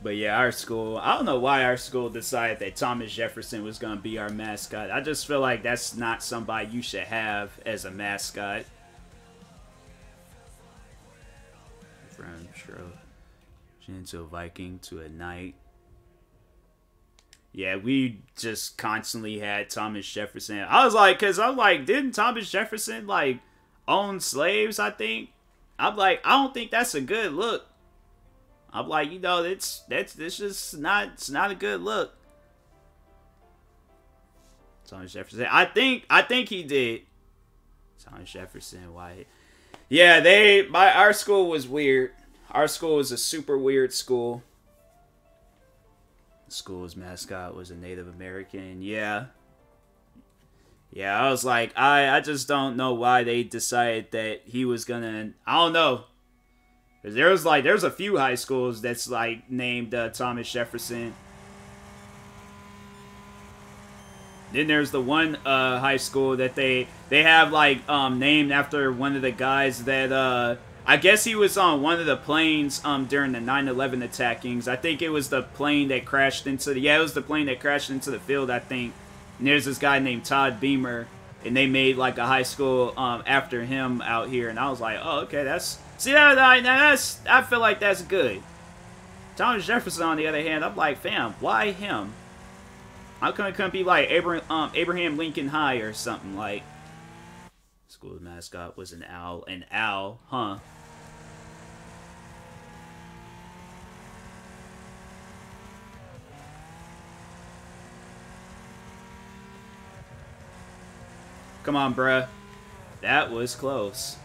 But yeah, our school, I don't know why our school decided that Thomas Jefferson was going to be our mascot. I just feel like that's not somebody you should have as a mascot. From into a Viking to a knight. Yeah, we just constantly had Thomas Jefferson. I was like, because I'm like, didn't Thomas Jefferson like own slaves? I think. I'm like, I don't think that's a good look. I'm like, you know, it's just not, it's not a good look. Thomas Jefferson. I think he did. Thomas Jefferson, why? Yeah, our school was weird. Our school was a super weird school. The school's mascot was a Native American. Yeah. Yeah, I was like, I just don't know why they decided that he was gonna, I don't know. Cause there's a few high schools that's like named Thomas Jefferson. Then there's the one high school that they have like named after one of the guys that I guess he was on one of the planes during the 9/11 attackings. I think it was the plane that crashed into the it was the plane that crashed into the field, I think. And there's this guy named Todd Beamer, and they made like a high school after him out here. And I was like, oh, okay, that's I feel like that's good. Thomas Jefferson, on the other hand, I'm like, fam, why him? How come it couldn't be like Abraham Lincoln High or something like? School's mascot was an owl. An owl, huh? Come on, bruh. That was close.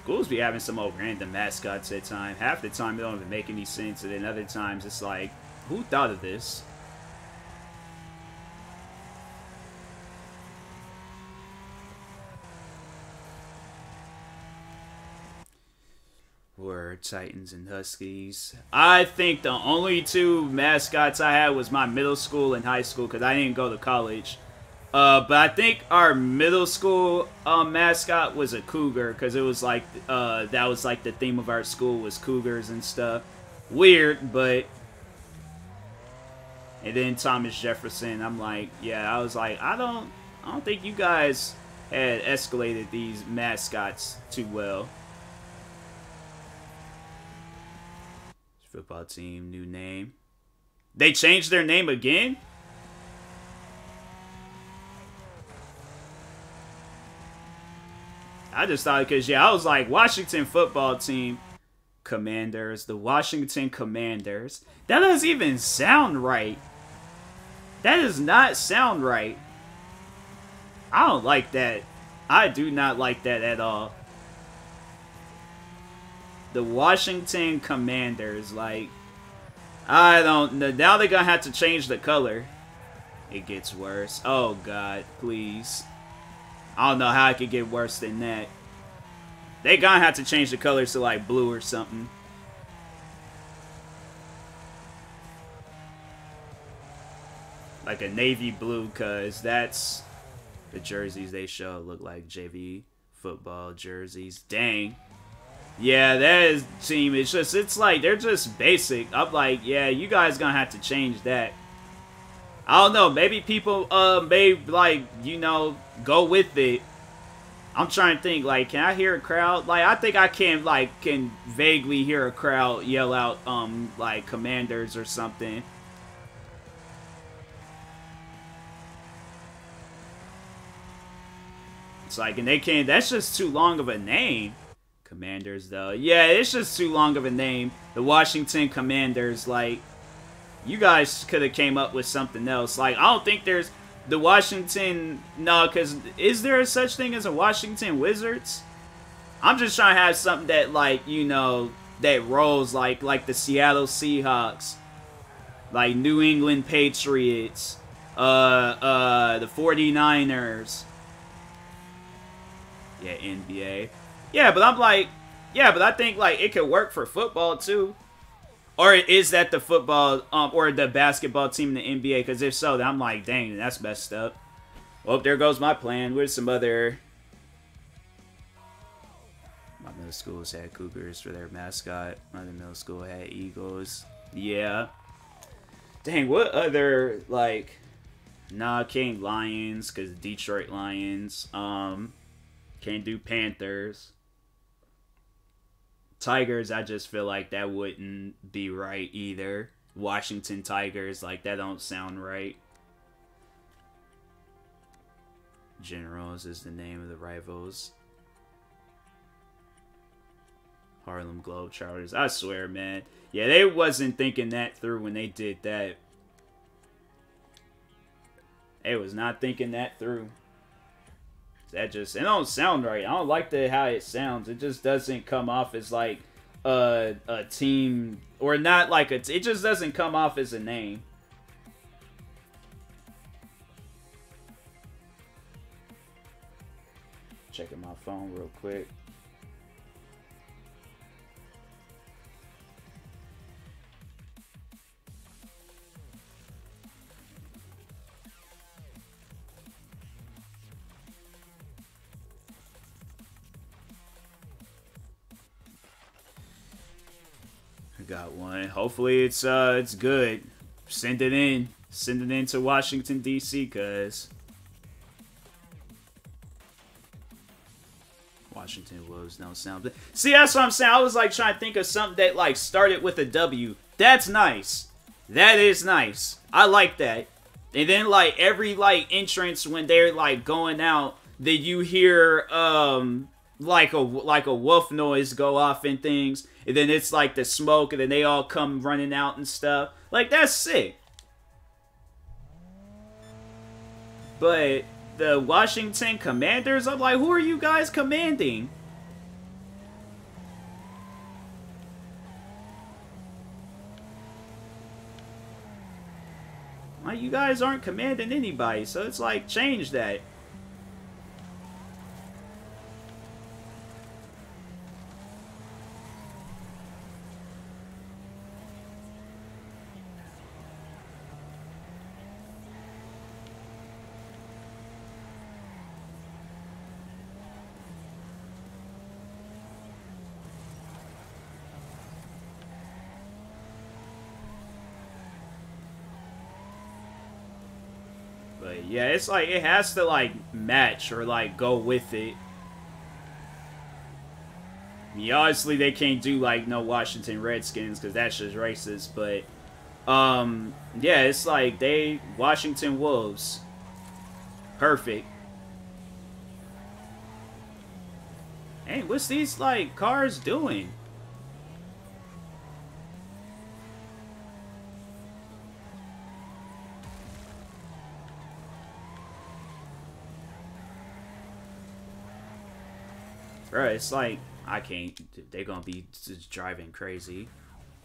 Schools be having some old random mascots at times. Half the time they don't even make any sense, and then other times it's like, who thought of this? Were Titans and Huskies. I think the only 2 mascots I had was my middle school and high school, because I didn't go to college. But I think our middle school mascot was a cougar, because it was like that was like the theme of our school was cougars and stuff. Weird, but. And then Thomas Jefferson, I'm like, yeah, I was like, I don't think you guys had escalated these mascots too well. Football team, new name. They changed their name again? I just thought because, yeah, I was like, Washington football team Commanders. The Washington Commanders. That doesn't even sound right. That does not sound right. I don't like that. I do not like that at all. The Washington Commanders, like, I don't know. Now they're gonna have to change the color. It gets worse. Oh, God, please. I don't know how it could get worse than that. They gonna have to change the colors to, like, blue or something. Like a navy blue, because that's the jerseys they show look like JV football jerseys. Dang. Yeah, that is team. It's just, it's like, they're just basic. I'm like, yeah, you guys gonna have to change that. I don't know. Maybe people, may, like, you know, go with it. I'm trying to think, like, can I hear a crowd? Like, I think I can vaguely hear a crowd yell out, like, Commanders or something. It's like, and they can't, that's just too long of a name. Commanders, though. Yeah, it's just too long of a name. The Washington Commanders, like, you guys could have came up with something else. Like, I don't think there's the Washington, no, because is there such thing as a Washington Wizards? I'm just trying to have something that, like, you know, that rolls like the Seattle Seahawks, like New England Patriots, the 49ers. Yeah, NBA. Yeah, but I'm like, yeah, but I think, like, it could work for football, too. Or is that the football, or the basketball team in the NBA? Because if so, then I'm like, dang, that's messed up. Well, there goes my plan. Where's some other... My middle schools had Cougars for their mascot. My other middle school had Eagles. Yeah. Dang, what other, like... Nah, can't Lions, because Detroit Lions. Can't do Panthers. Tigers, I just feel like that wouldn't be right either. Washington Tigers, like, that don't sound right. Generals is the name of the rivals. Harlem Globetrotters. I swear, man. Yeah, they wasn't thinking that through when they did that. They was not thinking that through. That just, it don't sound right. I don't like how it sounds. It just doesn't come off as like a team, or not like it just doesn't come off as a name. Checking my phone real quick. Got one. Hopefully it's good. Send it in. Send it in to Washington DC, cause Washington Wolves don't sound. See, that's what I'm saying. I was like trying to think of something that like started with a W. That's nice. That is nice. I like that. And then like every like entrance when they're like going out, that you hear like a wolf noise go off and things. And then it's like the smoke, and then they all come running out and stuff. Like, that's sick. But the Washington Commanders, I'm like, who are you guys commanding? Like, you guys aren't commanding anybody, so it's like, change that. But yeah, it's like, it has to like match or like go with it. I mean, obviously they can't do like no Washington Redskins because that's just racist, but Yeah, it's like they Washington Wolves. Perfect. Hey, what's these like cars doing? Bro, it's like I can't. They're gonna be just driving crazy.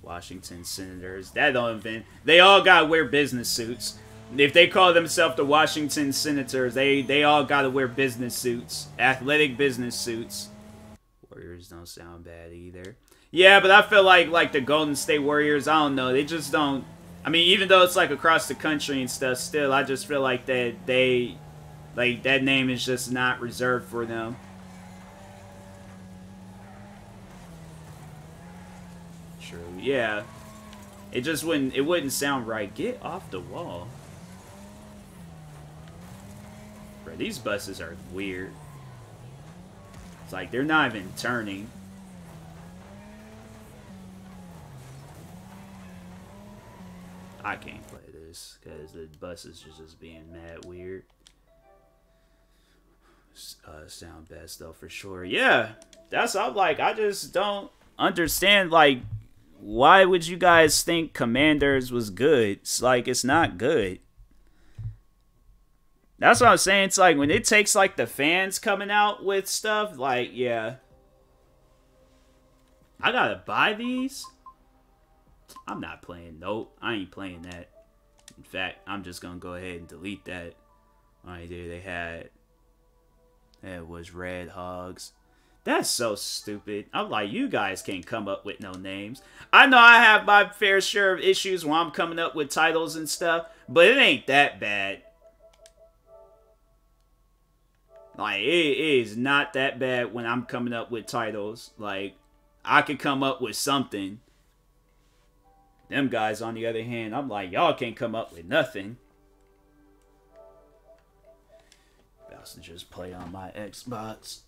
Washington Senators. That don't even. They all gotta wear business suits. If they call themselves the Washington Senators, they all gotta wear business suits, athletic business suits. Warriors don't sound bad either. Yeah, but I feel like the Golden State Warriors. I don't know. They just don't. I mean, even though it's like across the country and stuff, still, I just feel like that they, like that name is just not reserved for them. True. Yeah. It just wouldn't. It wouldn't sound right. Get off the wall. Bro, these buses are weird. It's like they're not even turning. I can't play this because the buses are just being mad weird. Sound best though for sure. Yeah, that's I'm like I just don't understand like why would you guys think Commanders was good? It's like it's not good. That's what I'm saying. It's like when it takes like the fans coming out with stuff, like yeah. I gotta buy these? I'm not playing. Nope, I ain't playing that. In fact, I'm just gonna go ahead and delete that. Right there, they had. That was Red Hogs. That's so stupid. I'm like, you guys can't come up with no names. I know I have my fair share of issues when I'm coming up with titles and stuff, but it ain't that bad. Like, it is not that bad when I'm coming up with titles. Like, I could come up with something. Them guys, on the other hand, I'm like, y'all can't come up with nothing. About to just play on my Xbox.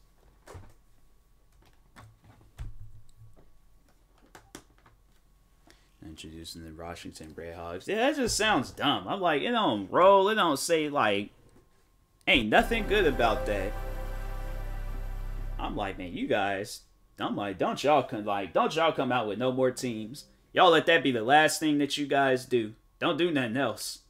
Introducing the Washington Red Hogs. Yeah, that just sounds dumb. I'm like, it don't roll. It don't say, like, ain't nothing good about that. I'm like, man, you guys, I'm like, don't y'all come out with no more teams. Y'all let that be the last thing that you guys do. Don't do nothing else.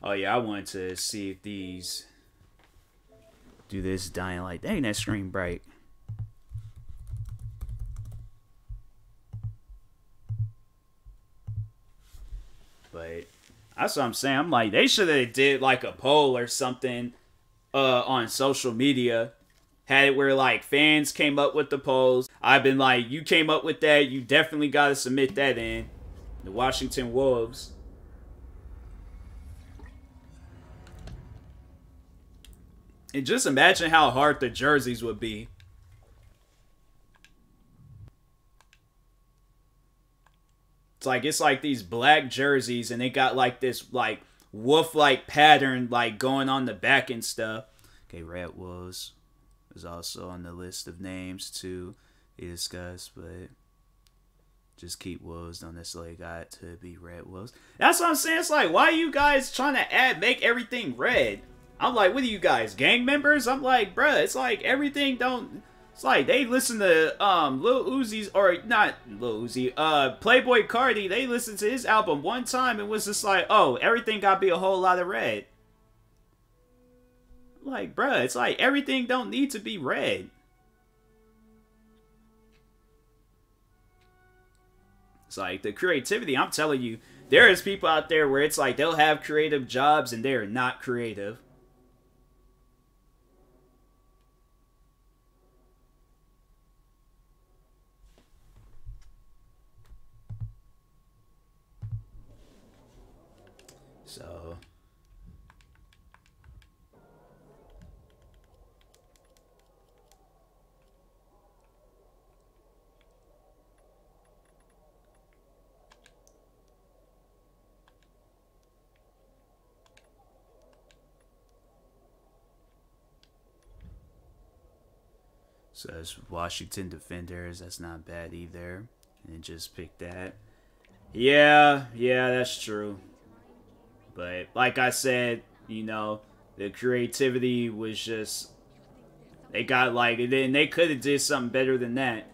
Oh yeah, I wanted to see if these do this dying light. Dang, that screen bright. But that's what I'm saying. I'm like, they should have did like a poll or something on social media. Had it where like fans came up with the polls. I've been like, you came up with that. You definitely got to submit that in. The Washington Wolves. And just imagine how hard the jerseys would be. It's like these black jerseys and they got like this like wolf-like pattern like going on the back and stuff. Okay, Red Wolves is also on the list of names to be discussed, but just keep Wolves. Don't necessarily got to be Red Wolves. That's what I'm saying. It's like, why are you guys trying to make everything red? I'm like, what are you guys, gang members? I'm like, bruh, it's like everything don't... It's like they listen to Lil Uzi's, or not Lil Uzi, Playboy Cardi. They listened to his album one time and was just like, oh, everything got to be a whole lot of red. I'm like, bruh, it's like everything don't need to be red. It's like the creativity, I'm telling you, there is people out there where it's like they'll have creative jobs and they're not creative. So So that's Washington Defenders. That's not bad either. And just pick that. Yeah, that's true. But like I said, you know, the creativity was just, they got like, then they could have did something better than that.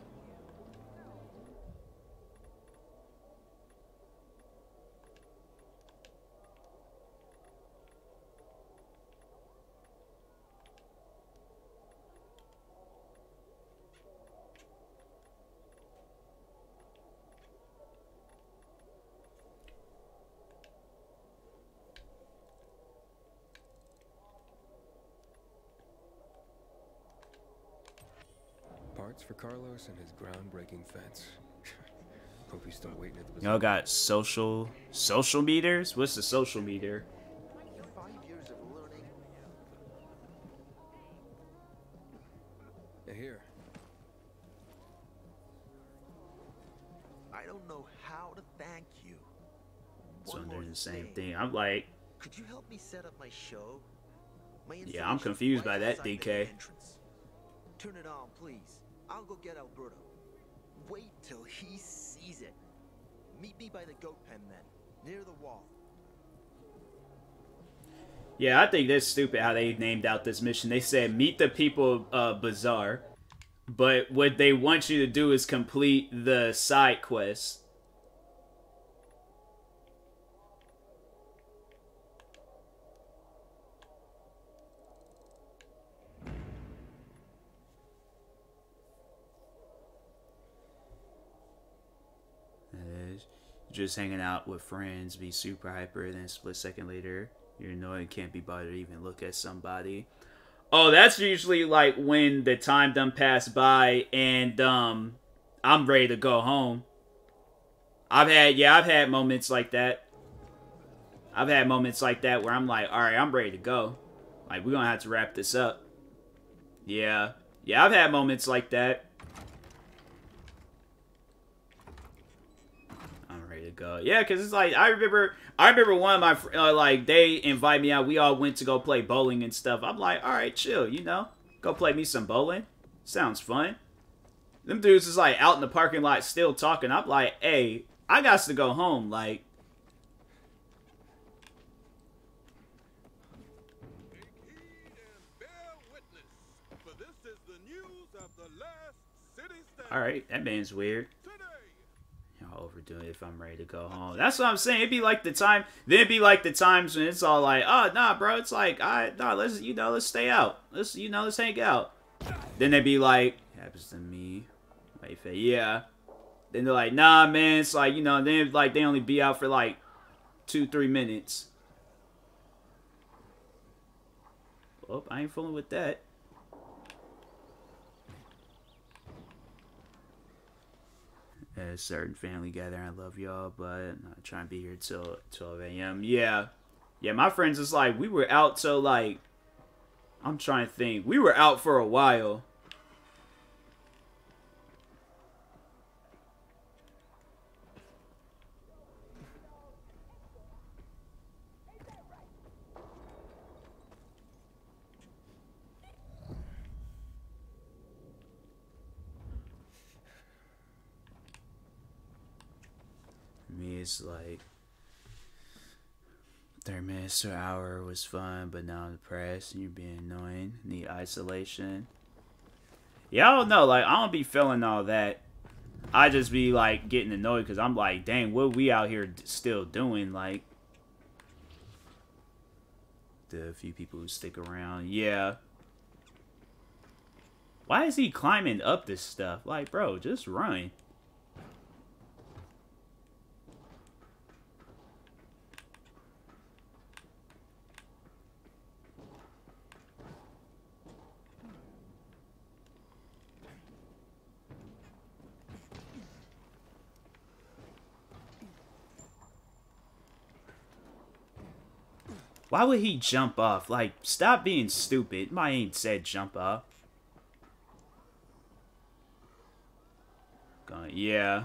Parts for Carlos and his groundbreaking fence. Hope he's still waiting at the Y'all got social meters? What's the social meter? 5 years of learning. Here. I don't know how to thank you. So One I'm more doing the same thing. thing. I'm like, Could you help me set up my show? My yeah, I'm installation's confused by right that, outside the DK. entrance. Turn it on, please. I'll go get Alberto. Wait till he sees it. Meet me by the goat pen then, near the wall. Yeah, I think that's stupid how they named out this mission. They said, meet the people bazaar. But what they want you to do is complete the side quest. Just hanging out with friends, be super hyper, then a split second later, you're annoyed, can't be bothered to even look at somebody. Oh, that's usually like when the time done passed by and I'm ready to go home. I've had moments like that. I've had moments like that where I'm like, alright, I'm ready to go. Like, we're gonna have to wrap this up. Yeah, I've had moments like that. Go. Yeah, because it's like, I remember one of my, like, they invite me out. We all went to go play bowling and stuff. I'm like, all right, chill, you know? Go play me some bowling. Sounds fun. Them dudes is, like, out in the parking lot still talking. I'm like, hey, I got to go home. Like, all right, that man's weird. Y'all overdoing it if I'm ready to go home. That's what I'm saying. It'd be like the time. Then it'd be like the times when it's all like, oh, nah, bro. It's like, let's stay out. Let's hang out. Then they'd be like, happens to me. Yeah. Then they're like, nah, man. It's like, then like they only be out for like 2-3 minutes. Well, I ain't fooling with that. At a certain family gathering, I love y'all, but I'm not trying to be here till 12 a.m. Yeah, my friends is like, we were out till like, I'm trying to think. We were out for a while. Me, it's like 30 minutes to an hour was fun, but now I'm depressed and you're being annoying. Need isolation. Yeah, I don't know. Like, I don't be feeling all that. I just be like getting annoyed because I'm like, dang, what we out here still doing? Like, the few people who stick around. Yeah. Why is he climbing up this stuff? Like, bro, just run. Why would he jump off? Like, stop being stupid. My ain't said jump off. Yeah.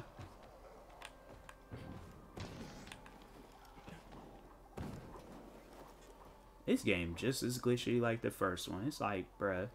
This game just as glitchy like the first one. It's like, bruh.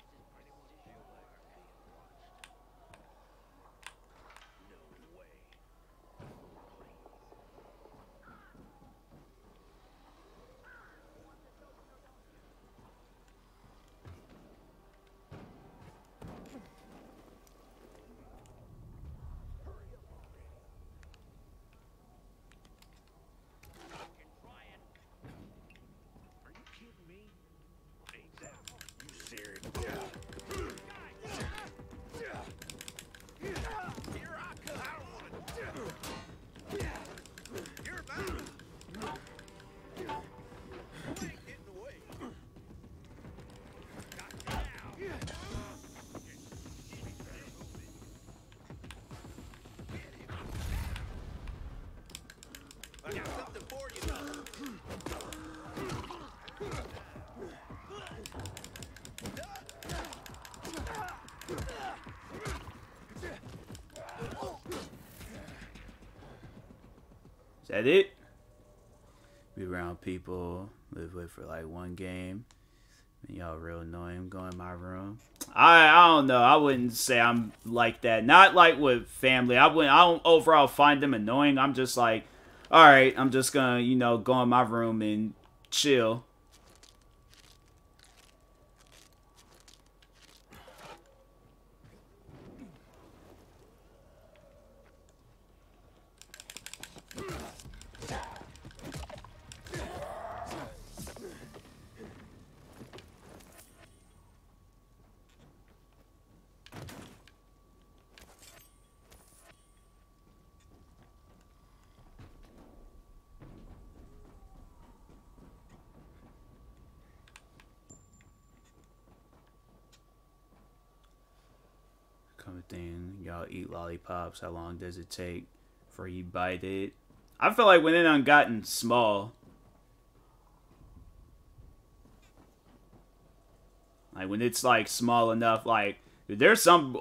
Is that it? Be around people, live with for like one game. Y'all real annoying. Go in my room. I don't know. I wouldn't say I'm like that. Not like with family. I don't overall find them annoying. I'm just like, all right, I'm just gonna, you know, go in my room and chill. Thing, y'all eat lollipops. How long does it take before you bite it? I feel like when it done gotten small, like when it's like small enough, like there's some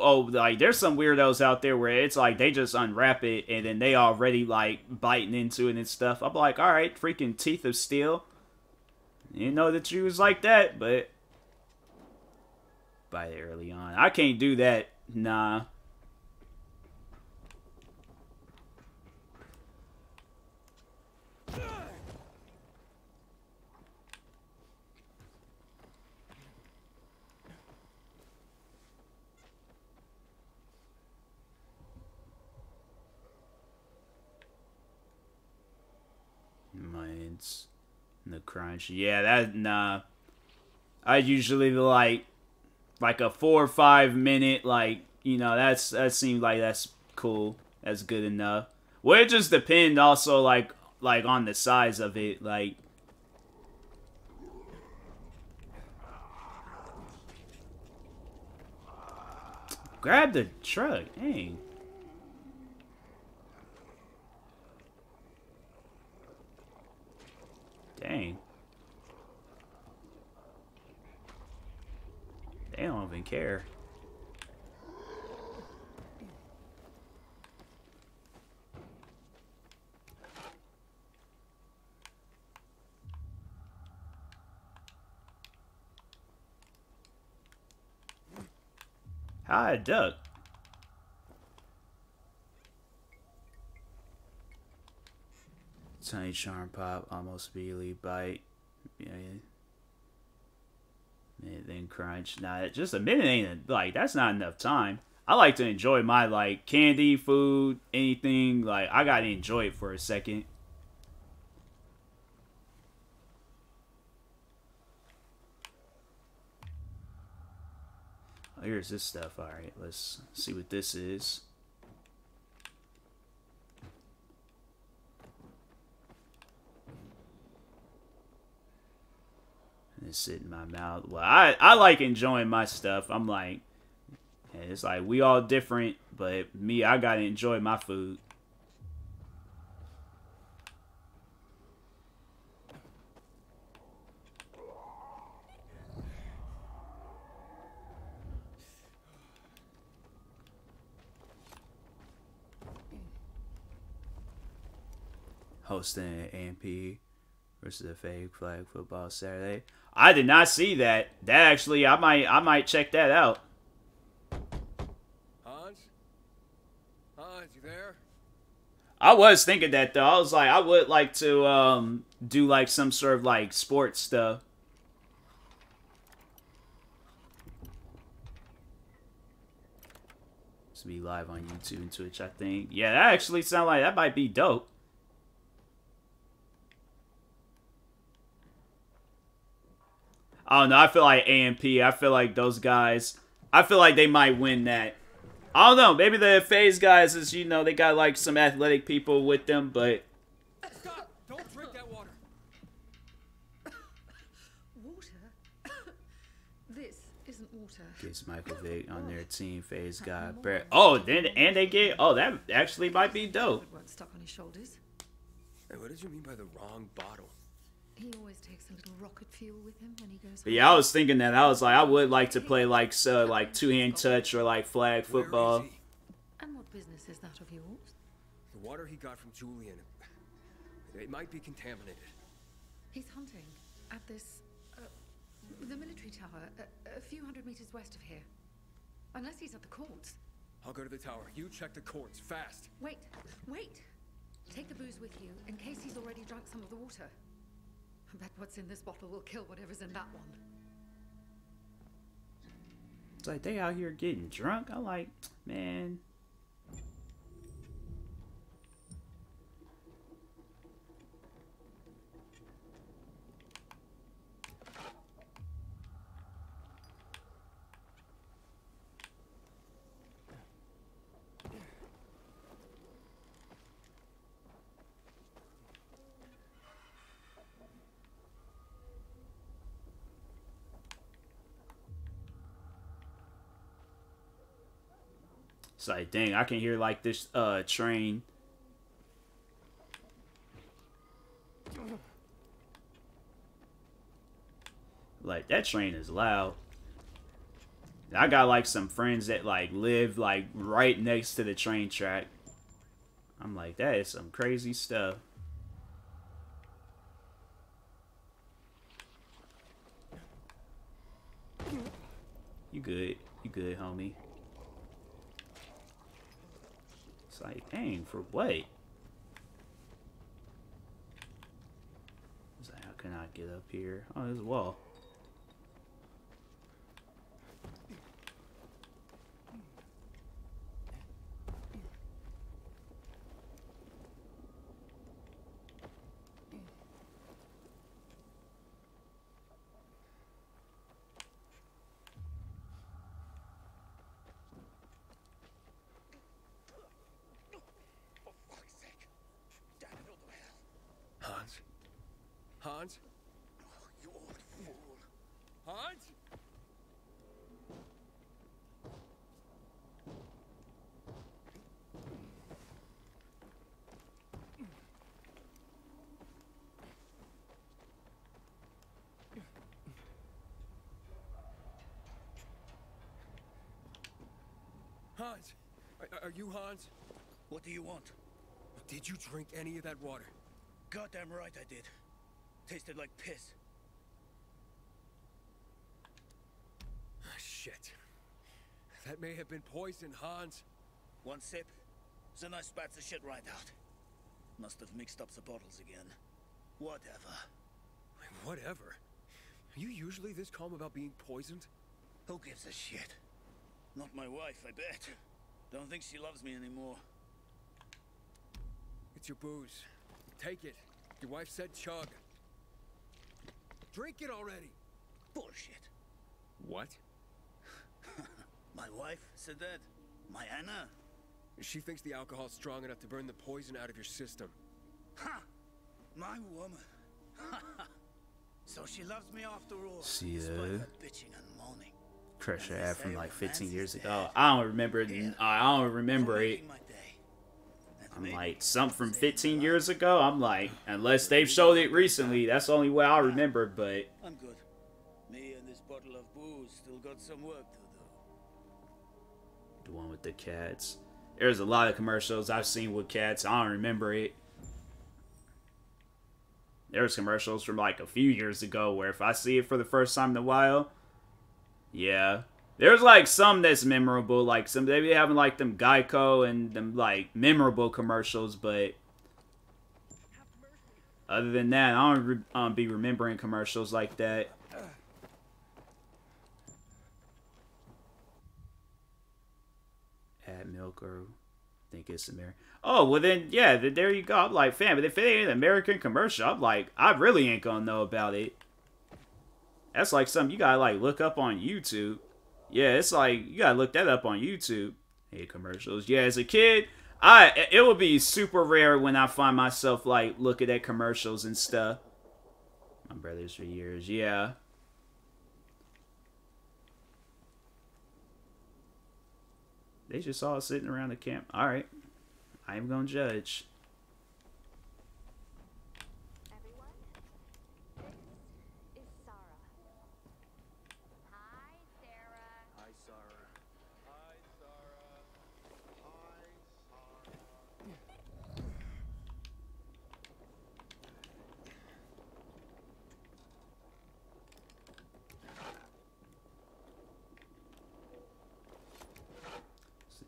there's some weirdos out there where it's like they just unwrap it and then they already like biting into it and stuff. I'm like, all right, freaking teeth of steel. You know that you was like that, but bite it early on. I can't do that. Nah. Mines. The crunch. Yeah, that, nah. I usually like a 4 or 5 minute, like, you know, that seems like that's cool. That's good enough. Well, it just depends also, like on the size of it, like. Grab the truck, dang. Dang. They don't even care. Hi, duck. Tiny charm pop, almost immediately bite. Yeah. Then crunch. Nah, just a minute ain't like that's not enough time. I like to enjoy my like candy, food, anything. Like I gotta enjoy it for a second. Oh, here's this stuff. All right, let's see what this is. And it's sit in my mouth. Well, I like enjoying my stuff. I'm like, yeah, it's like we all different, but me, I gotta enjoy my food. Hosting AMP versus a fake flag football Saturday. I did not see that. That actually, I might check that out. Hans, you there? I was thinking that though. I was like, I would like to do like some sort of like sports stuff. This will be live on YouTube and Twitch, I think. Yeah, that actually sounds like that might be dope. I don't know. I feel like AMP. I feel like those guys. I feel like they might win that. I don't know. Maybe the FaZe guys is, you know, they got like some athletic people with them, but. Stop! Don't drink that water. Water? This isn't water. Gets Michael Vick on their team. FaZe got Brett. Oh, then and they get. Oh, that actually might be dope. Weren't stuck on his shoulders. Hey, what did you mean by the wrong bottle? He always takes a little rocket fuel with him when he goes. But yeah, I was thinking that. I was like, I would like to play like two-hand touch or like flag football. And what business is that of yours? The water he got from Julian. It might be contaminated. He's hunting at this, the military tower, a few hundred meters west of here. Unless he's at the courts. I'll go to the tower. You check the courts, fast. Wait, wait! Take the booze with you, in case he's already drunk some of the water. I bet what's in this bottle will kill whatever's in that one. It's like they out here getting drunk. I'm like, man. It's like, dang, I can hear like this train. Like that train is loud. I got like some friends that like live like right next to the train track. I'm like, that is some crazy stuff. You good? You good, homie? It's like, dang, for what? It's like, how can I get up here? Oh, there's a wall. Hans? Oh, you old fool. Hans? Hans? Are you Hans? What do you want? Did you drink any of that water? Goddamn right I did. Tasted like piss. Shit. That may have been poison, Hans. One sip, then I spat the shit right out. Must have mixed up the bottles again. Whatever. Whatever? Are you usually this calm about being poisoned? Who gives a shit? Not my wife, I bet. Don't think she loves me anymore. It's your booze. Take it. Your wife said chug. Drink it already! Bullshit. What? My wife said that? My Anna? She thinks the alcohol's strong enough to burn the poison out of your system. Ha! My woman. So she loves me after all. See despite that? her bitching and moaning. Crush And ad they from say like romance 15 years is ago. dead. I don't remember it. Yeah. I don't remember For it. making my day. And I'm maybe like, something from saving 15 my years life. ago. I'm like, unless they've showed it recently, that's the only way I remember. But I'm good. Me and this bottle of booze still got some work to do. the one with the cats. There's a lot of commercials I've seen with cats. I don't remember it. There's commercials from like a few years ago where if I see it for the first time in a while, yeah. There's like some that's memorable, like some they be having like them Geico and them like memorable commercials, but other than that, I don't be remembering commercials like that. Add milk or think it's American. Oh, well then, yeah, there you go. I'm like, fam, but if it ain't an American commercial, I'm like, I really ain't gonna know about it. That's like something you gotta like look up on YouTube. Yeah, it's like you gotta look that up on YouTube. Hey, commercials. Yeah, as a kid, it would be super rare when I find myself like looking at commercials and stuff. My brothers for years, yeah. They just all sitting around the camp. All right, I am gonna judge. Everyone, this is Sarah. Hi, Sarah. Hi, Sarah. Hi, Sarah. Hi, Sarah.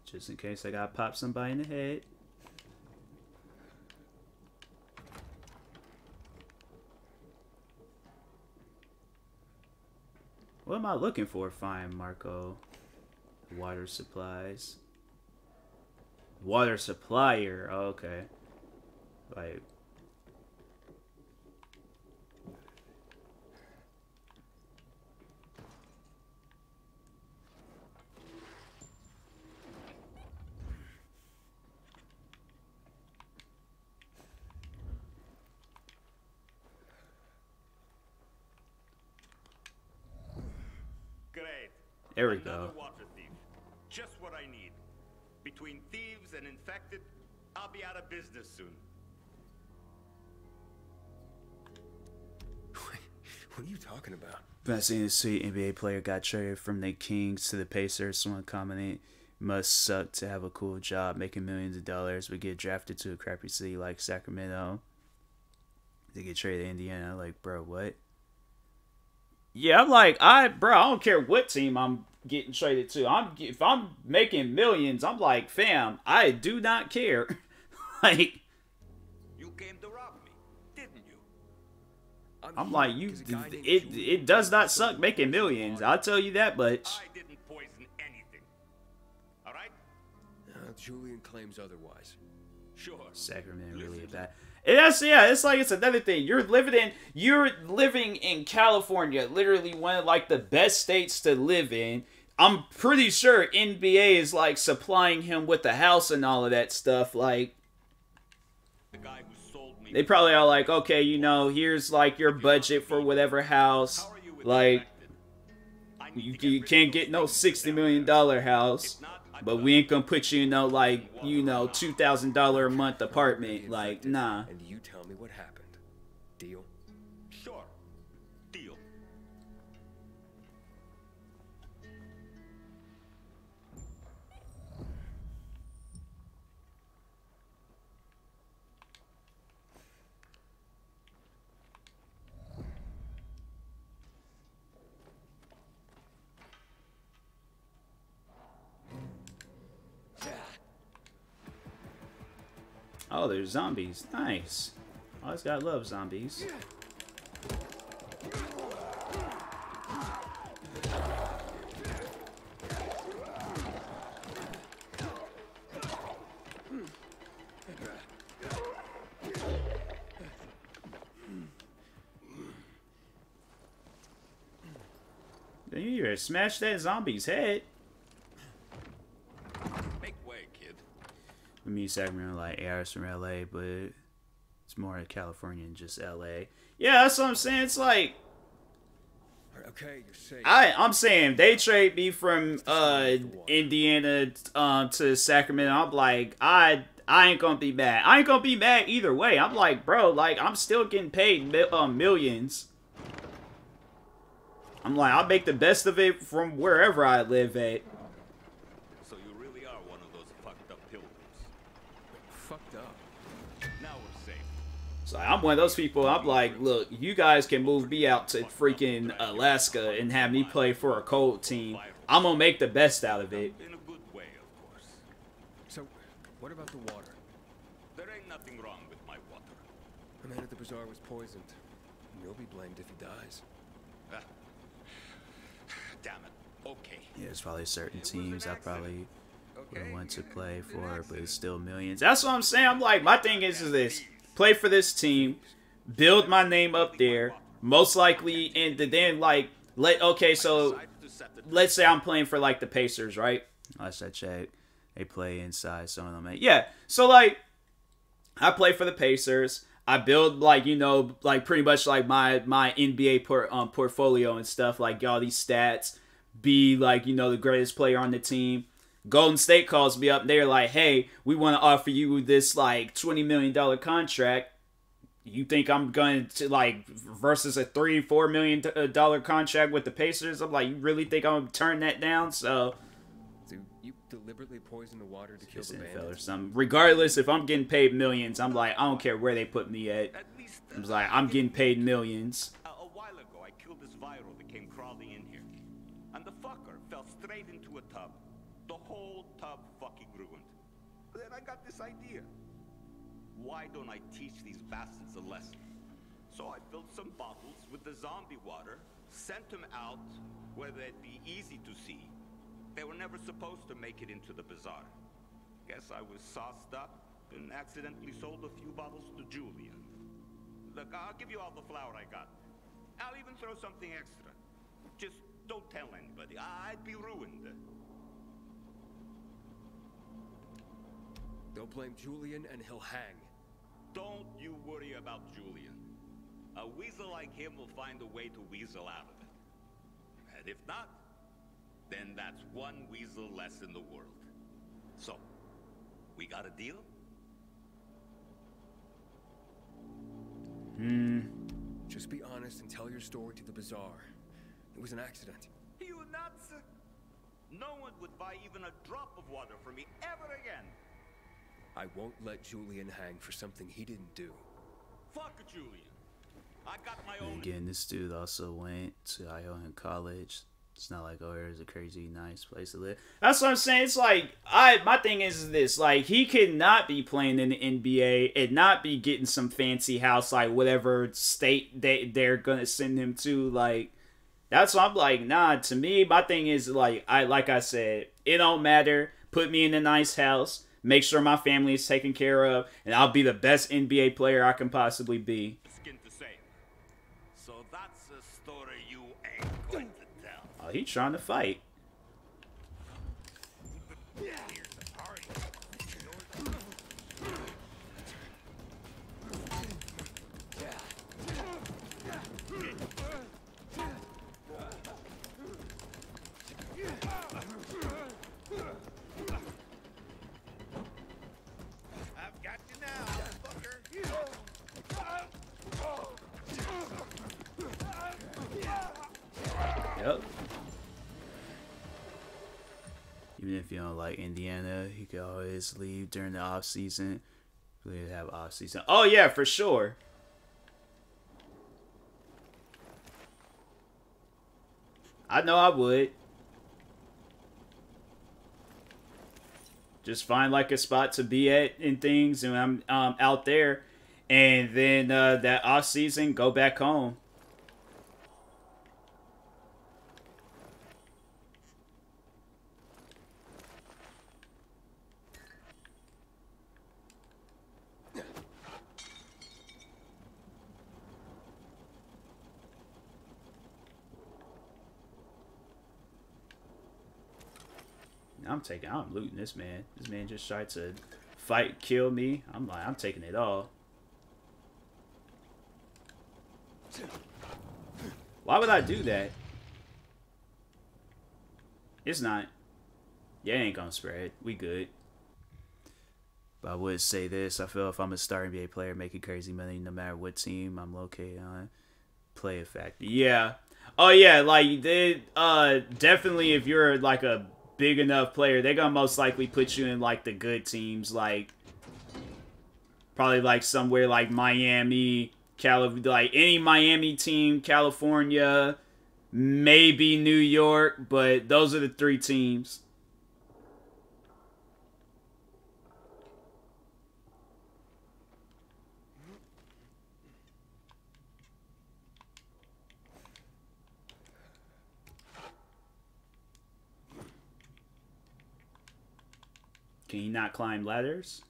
Just in case I gotta pop somebody in the head. What am I looking for? Fine, Marco. Water supplies. Water supplier. Oh, okay. Like. Great. There we Another go. water thief. Just what I need. Between thieves and infected, I'll be out of business soon. What are you talking about? I've seen a sweet NBA player got traded from the Kings to the Pacers. Someone commented, must suck to have a cool job making millions of dollars but get drafted to a crappy city like Sacramento. They get traded to Indiana. Like, bro, what? Yeah, I'm like, bro, I don't care what team I'm getting traded to. If I'm making millions, I'm like, fam, I do not care. Like, You came to rob me, didn't you? I'm like, it does not suck making millions. I'll tell you that much. I didn't poison anything. All right? Julian claims otherwise. Sure. Sacramento really bad. It's like it's another thing. You're living in California, literally one of like the best states to live in. I'm pretty sure NBA is like supplying him with the house and all of that stuff. Like, The guy who sold me. they probably are like, okay, you know, here's like your budget for whatever house. Like, you can't get no $60 million house, but we ain't gonna put you in no like, you know, $2,000 a month apartment. Like, nah. And you tell me what happened. Deal? Sure. Deal. Oh, there's zombies. Nice. Always gotta love zombies. You better smash that zombie's head. Make way, kid. Me and Sacramento like ARs from LA, but it's more California than just LA. Yeah, that's what I'm saying. It's like, okay, you're safe. I'm saying they trade me from Indiana to Sacramento. I'm like, I ain't gonna be mad. I ain't gonna be mad either way. I'm like, bro, like I'm still getting paid millions. I'm like, I'll make the best of it from wherever I live at. So you really are one of those fucked up pilgrims. Fucked up. Now we're safe. So I'm one of those people. I'm like, look, you guys can move me out to freaking Alaska and have me play for a cold team. I'm gonna make the best out of it. In a good way, of course. So, what about the water? There ain't nothing wrong with my water. The man at the bazaar was poisoned. You'll be blamed if he dies. Ah. Damn it. Okay. Yeah, there's probably certain teams I probably would want to play for, but it's still millions. That's what I'm saying. I'm like, my thing is this: play for this team, build my name up there, most likely, and then like so let's say I'm playing for like the Pacers, right? Last I checked, they play inside some of them. Yeah, so like I play for the Pacers. I build like, you know, like pretty much like my NBA portfolio and stuff, like all these stats, be like, you know, the greatest player on the team. Golden State calls me up. They're like, hey, we want to offer you this like $20 million contract. You think I'm going to like versus a $3-4 million contract with the Pacers? I'm like, you really think I'm going to turn that down? So You deliberately poison the water to kill the NFL or bandits? something. Regardless, if I'm getting paid millions, I'm like, I don't care where they put me at. I'm like, I'm getting paid millions. A while ago, I killed this viral that came crawling in here. And the fucker fell straight into a tub. The whole tub fucking ruined. Then I got this idea. Why don't I teach these bastards a lesson? So I filled some bottles with the zombie water, sent them out where they'd be easy to see. They were never supposed to make it into the bazaar. Guess I was sauced up and accidentally sold a few bottles to Julian. Look, I'll give you all the flour I got. I'll even throw something extra. Just don't tell anybody. I'd be ruined. They'll blame Julian and he'll hang. Don't you worry about Julian. A weasel like him will find a way to weasel out of it. And if not, then that's one weasel less in the world. So, we got a deal? Just be honest and tell your story to the bazaar. It was an accident. You nuts? No one would buy even a drop of water from me ever again. I won't let Julian hang for something he didn't do. Fuck Julian. I got my own. Again, this dude also went to Iona College. It's not like, oh, there's a crazy nice place to live. That's what I'm saying. It's like, my thing is this. Like, he could not be playing in the NBA and not be getting some fancy house, like, whatever state they're going to send him to. Like, that's why I'm like, nah, to me, my thing is, like I said, it don't matter. Put me in a nice house. Make sure my family is taken care of. And I'll be the best NBA player I can possibly be. Skin to say. So that's a story you ain't going to tell. Oh, he's trying to fight. Yep. Even if you don't like Indiana, you can always leave during the off season. We have off season. Oh yeah, for sure. I know I would. Just find like a spot to be at and things, and I'm out there, and then that off season, go back home. I'm looting this man. This man just tried to fight, kill me. I'm like, I'm taking it all. Why would I do that? It's not. Yeah, it ain't gonna spread. We good. But I would say this. I feel if I'm a star NBA player making crazy money no matter what team I'm located on, play a factor. Yeah. Oh, yeah. Like, they, definitely if you're like a big enough player, they're gonna most likely put you in like the good teams, like probably like somewhere like Miami, like any Miami team, California, maybe New York, but those are the three teams. Can you not climb ladders?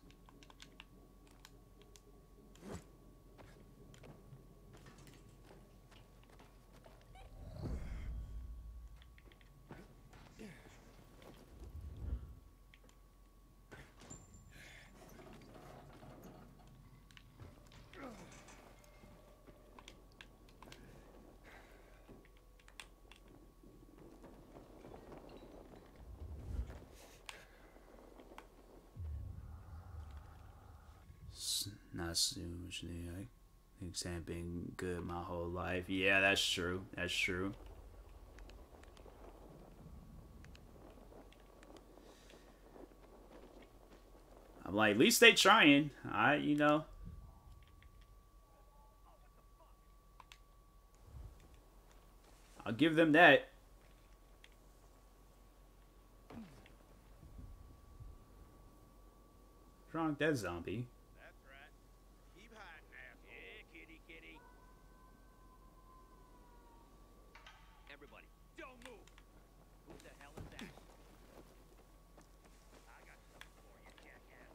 Not so much. I think Sam been good my whole life. Yeah, that's true. That's true. I'm like, at least they trying. You know. I'll give them that. What's wrong with that zombie? That's right. Keep hiding now. Yeah, kitty, kitty. Everybody, don't move. Who the hell is that? I got something for you, jackass.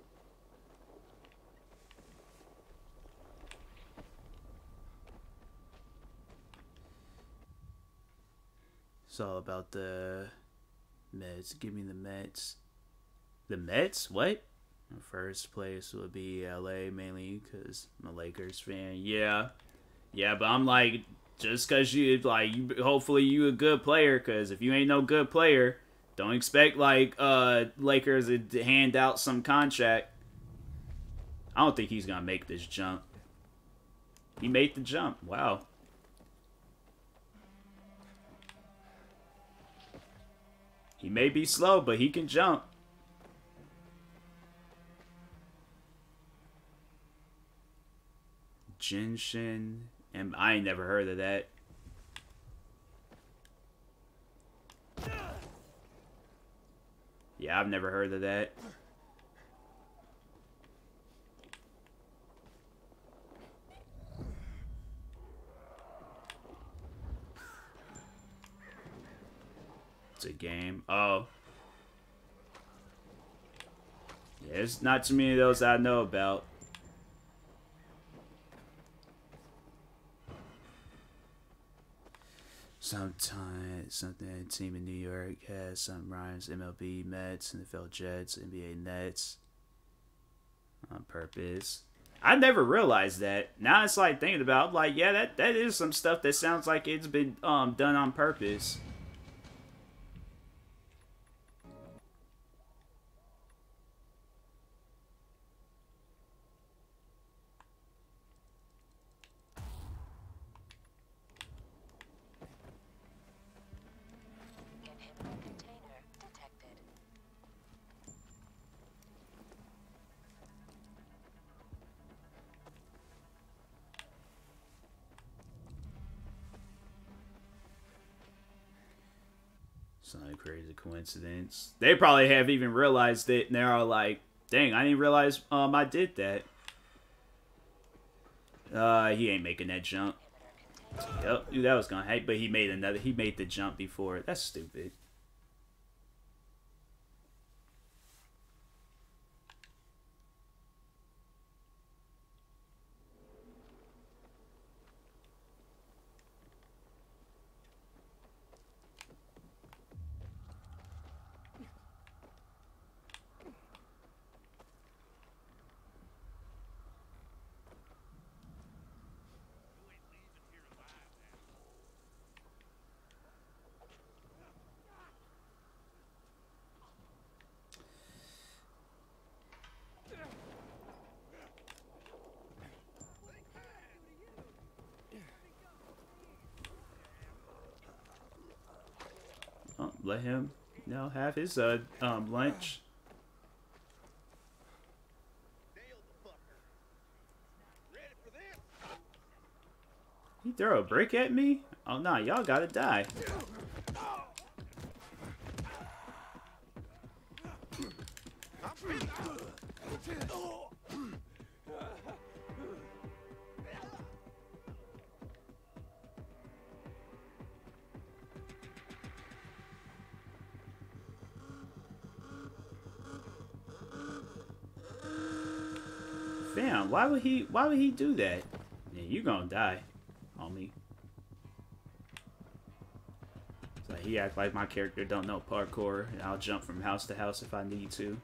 It's all about the Mets. Give me the Mets. The Mets? What? First place would be LA, mainly because I'm a Lakers fan. Yeah, but I'm like, just because you like, hopefully you a good player. Because if you ain't no good player, don't expect like Lakers to hand out some contract. I don't think he's gonna make this jump. He made the jump. Wow. He may be slow, but he can jump. Genshin, and I ain't never heard of that. Yeah, I've never heard of that. It's a game. Oh. Yeah, there's not too many of those I know about. Sometimes something team in New York has some rhymes. MLB Mets, NFL Jets, NBA Nets. On purpose. I never realized that. Now it's like thinking about it, like, yeah, that is some stuff that sounds like it's been done on purpose. It's not a crazy coincidence. They probably have even realized it, and they're all like, dang, I didn't realize I did that. He ain't making that jump. Yep, dude, that was gonna hate, but he made the jump before. That's stupid. Let him, have his lunch. He throw a brick at me? Oh no, y'all gotta die. Fam, why would he do that? Yeah, you gonna die, homie. It's like he act like my character don't know parkour, and I'll jump from house to house if I need to.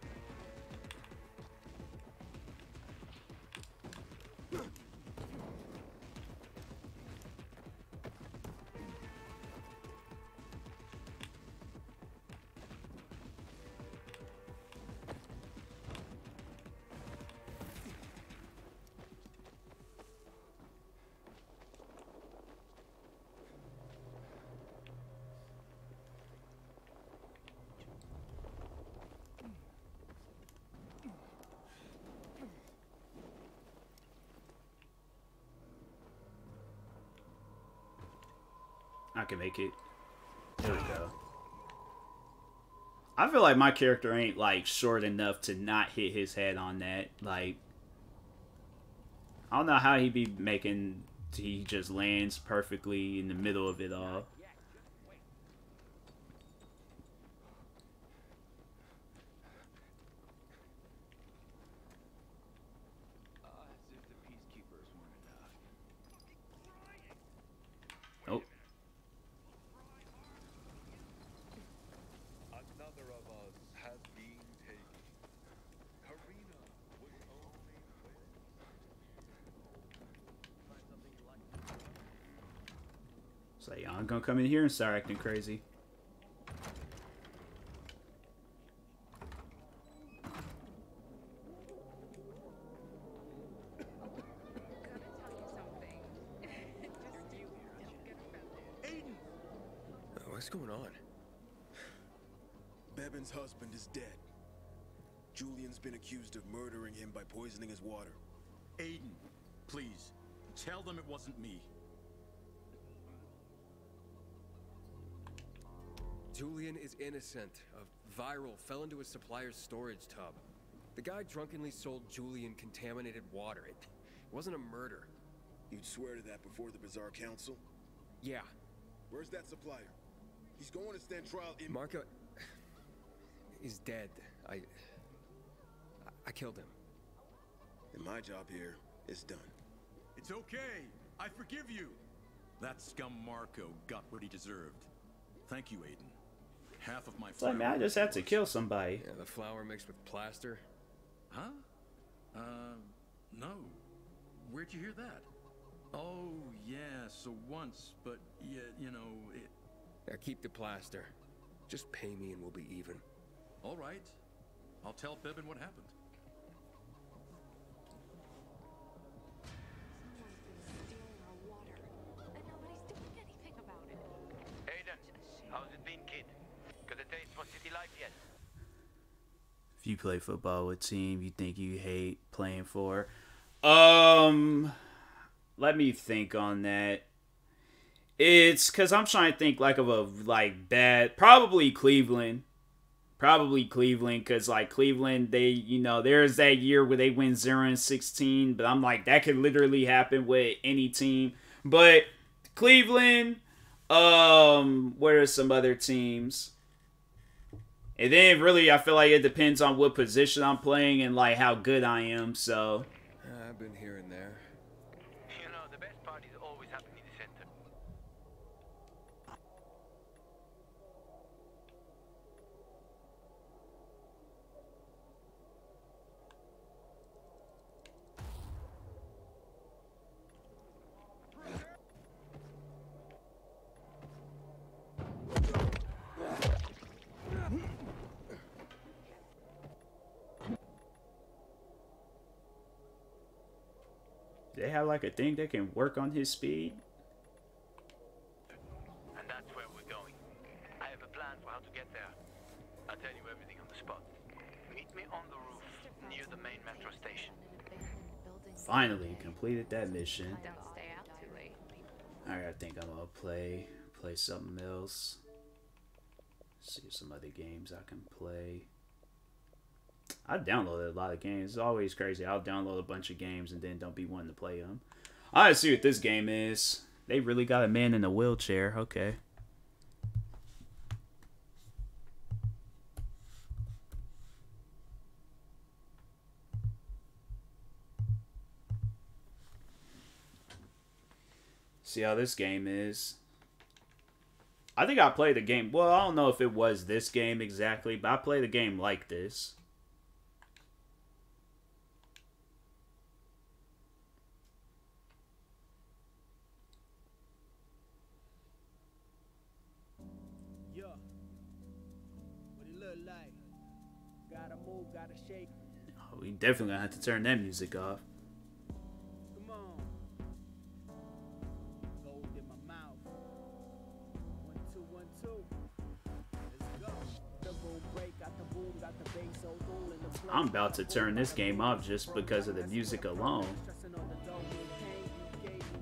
I can make it. There we go. I feel like my character ain't like short enough to not hit his head on that. Like, I don't know how he be making. He just lands perfectly in the middle of it all. Oh. Another of us has been taken. Karina was only So y'all gonna come in here and start acting crazy. What's going on? Bevan's husband is dead. Julian's been accused of murdering him by poisoning his water. Aiden, please, tell them it wasn't me. Julian is innocent. A viral fell into his supplier's storage tub. The guy drunkenly sold Julian contaminated water. It wasn't a murder. You'd swear to that before the Bazaar Council? Yeah. Where's that supplier? He's going to stand trial in... Marco is dead. I killed him. And my job here is done. It's okay. I forgive you. That scum Marco got what he deserved. Thank you, Aiden. Half of my flour... Like, man, I just had to kill somebody. Yeah, the flour mixed with plaster. Huh? No. Where'd you hear that? Oh, yeah, so once, but, yeah, you know, it... Yeah, keep the plaster. Just pay me and we'll be even. All right. I'll tell Bevan what happened. Aiden, how's it been, kid? Got a taste for city life yet? If you play football with a team you think you hate playing for, let me think on that. It's because I'm trying to think like of a bad, probably Cleveland, because like Cleveland, they, you know, there's that year where they win 0-16, but I'm like, that could literally happen with any team. But Cleveland, what are some other teams? And then really, I feel like it depends on what position I'm playing and like how good I am. So I've been here and there. You know, the best part is always happening in the center. they have like a thing that can work on his speed. And that's where we're going. I have a plan for how to get there. I'll tell you everything on the spot. Meet me on the roof near the main metro station. Finally completed that mission. Don't stay out too late. Alright, I think I'm gonna play something else. See some other games I can play. I downloaded a lot of games. It's always crazy. I'll download a bunch of games and then don't be wanting to play them. Alright, see what this game is. They really got a man in a wheelchair. Okay. See how this game is. I think I played a game. Well, I don't know if it was this game exactly, but I played a game like this. Yeah. What it look like? Gotta move, gotta shake. Oh, we definitely gonna have to turn that music off. Come on. Gold in my mouth. 1, 2, 1, 2. Let's go. The boom break, got the boom, got the bass, so cool in the place. I'm about to turn this game off just because of the music alone. Stressing on the dog, you can't, you gave me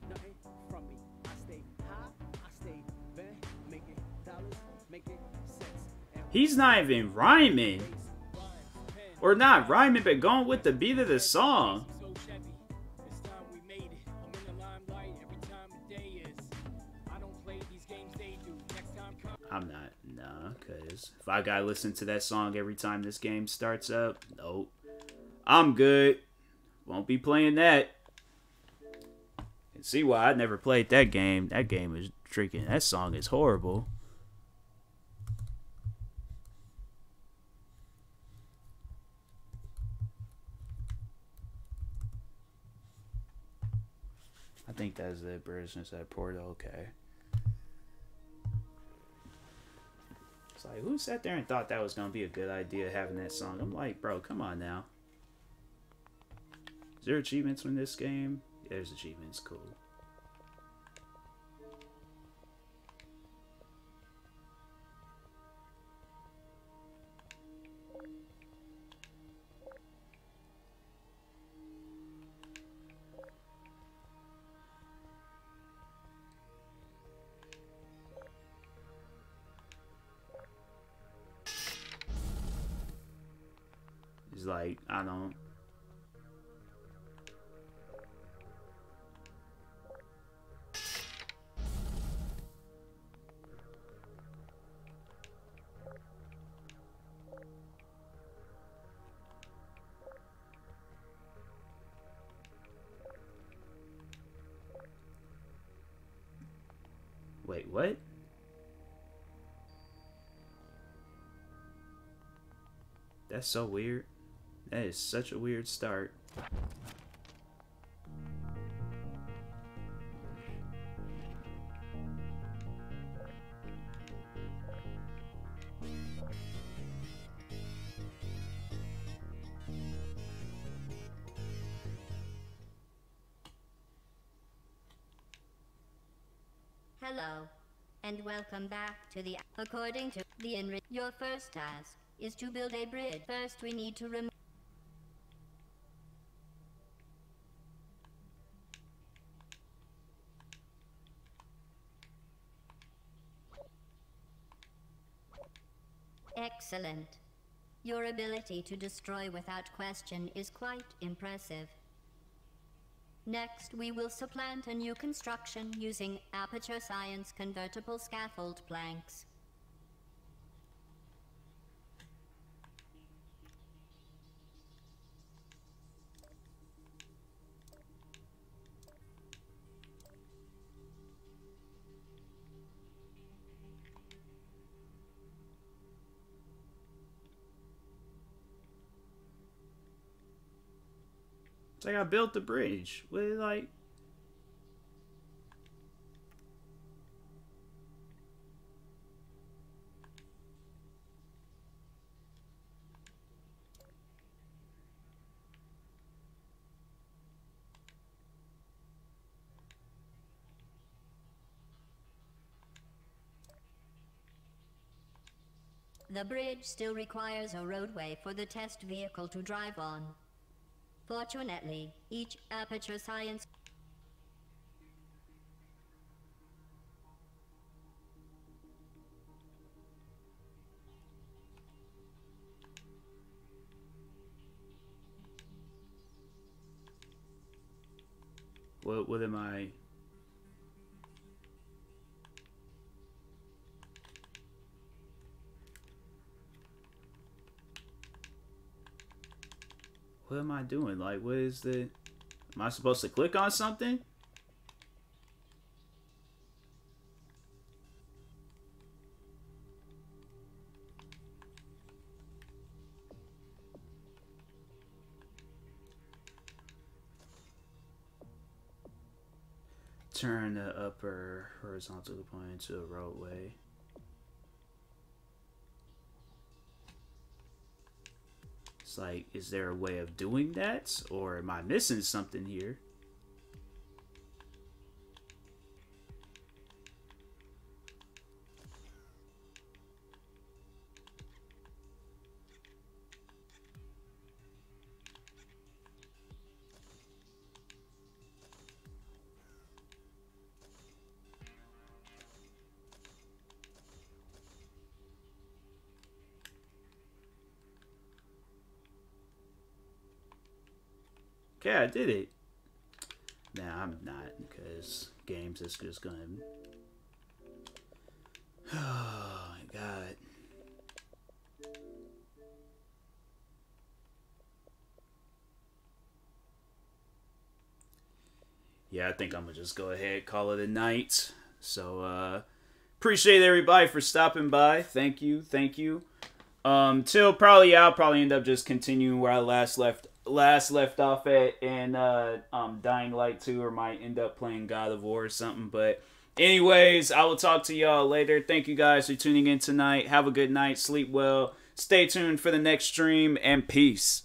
nothing from me. I stay high, I stay bent, making dollars, making sense. He's not even rhyming. Or not rhyming, but going with the beat of the song. I'm not, nah, because if I gotta listen to that song every time this game starts up, nope. I'm good. Won't be playing that. And see why I never played that game. That game is freaking, that song is horrible. I think that's the business at Portal, okay. It's like, who sat there and thought that was going to be a good idea, having that song? I'm like, bro, come on now. Is there achievements in this game? Yeah, there's achievements, cool. Like, I don't. Wait, what? That's so weird. That is such a weird start. Hello, and welcome back to the... According to the your first task is to build a bridge. First, we need to remove... Excellent. Your ability to destroy without question is quite impressive. Next, we will supplant a new construction using Aperture Science convertible scaffold planks. It's like I built the bridge with like. The bridge still requires a roadway for the test vehicle to drive on. Fortunately, each Aperture Science... What am I... What am I doing? Like, what is the... Am I supposed to click on something? Turn the upper horizontal point into a roadway. It's like, is there a way of doing that? Or am I missing something here? Okay, I did it. Nah, I'm not, because games is just gonna... Oh, my God. Yeah, I think I'm gonna just go ahead, call it a night. So, appreciate everybody for stopping by. Thank you, thank you. Till probably, I'll probably end up just continuing where I last left off at, and Dying Light 2, or might end up playing God of War or something. But anyways, I will talk to y'all later. Thank you guys for tuning in tonight. Have a good night. Sleep well. Stay tuned for the next stream, and peace.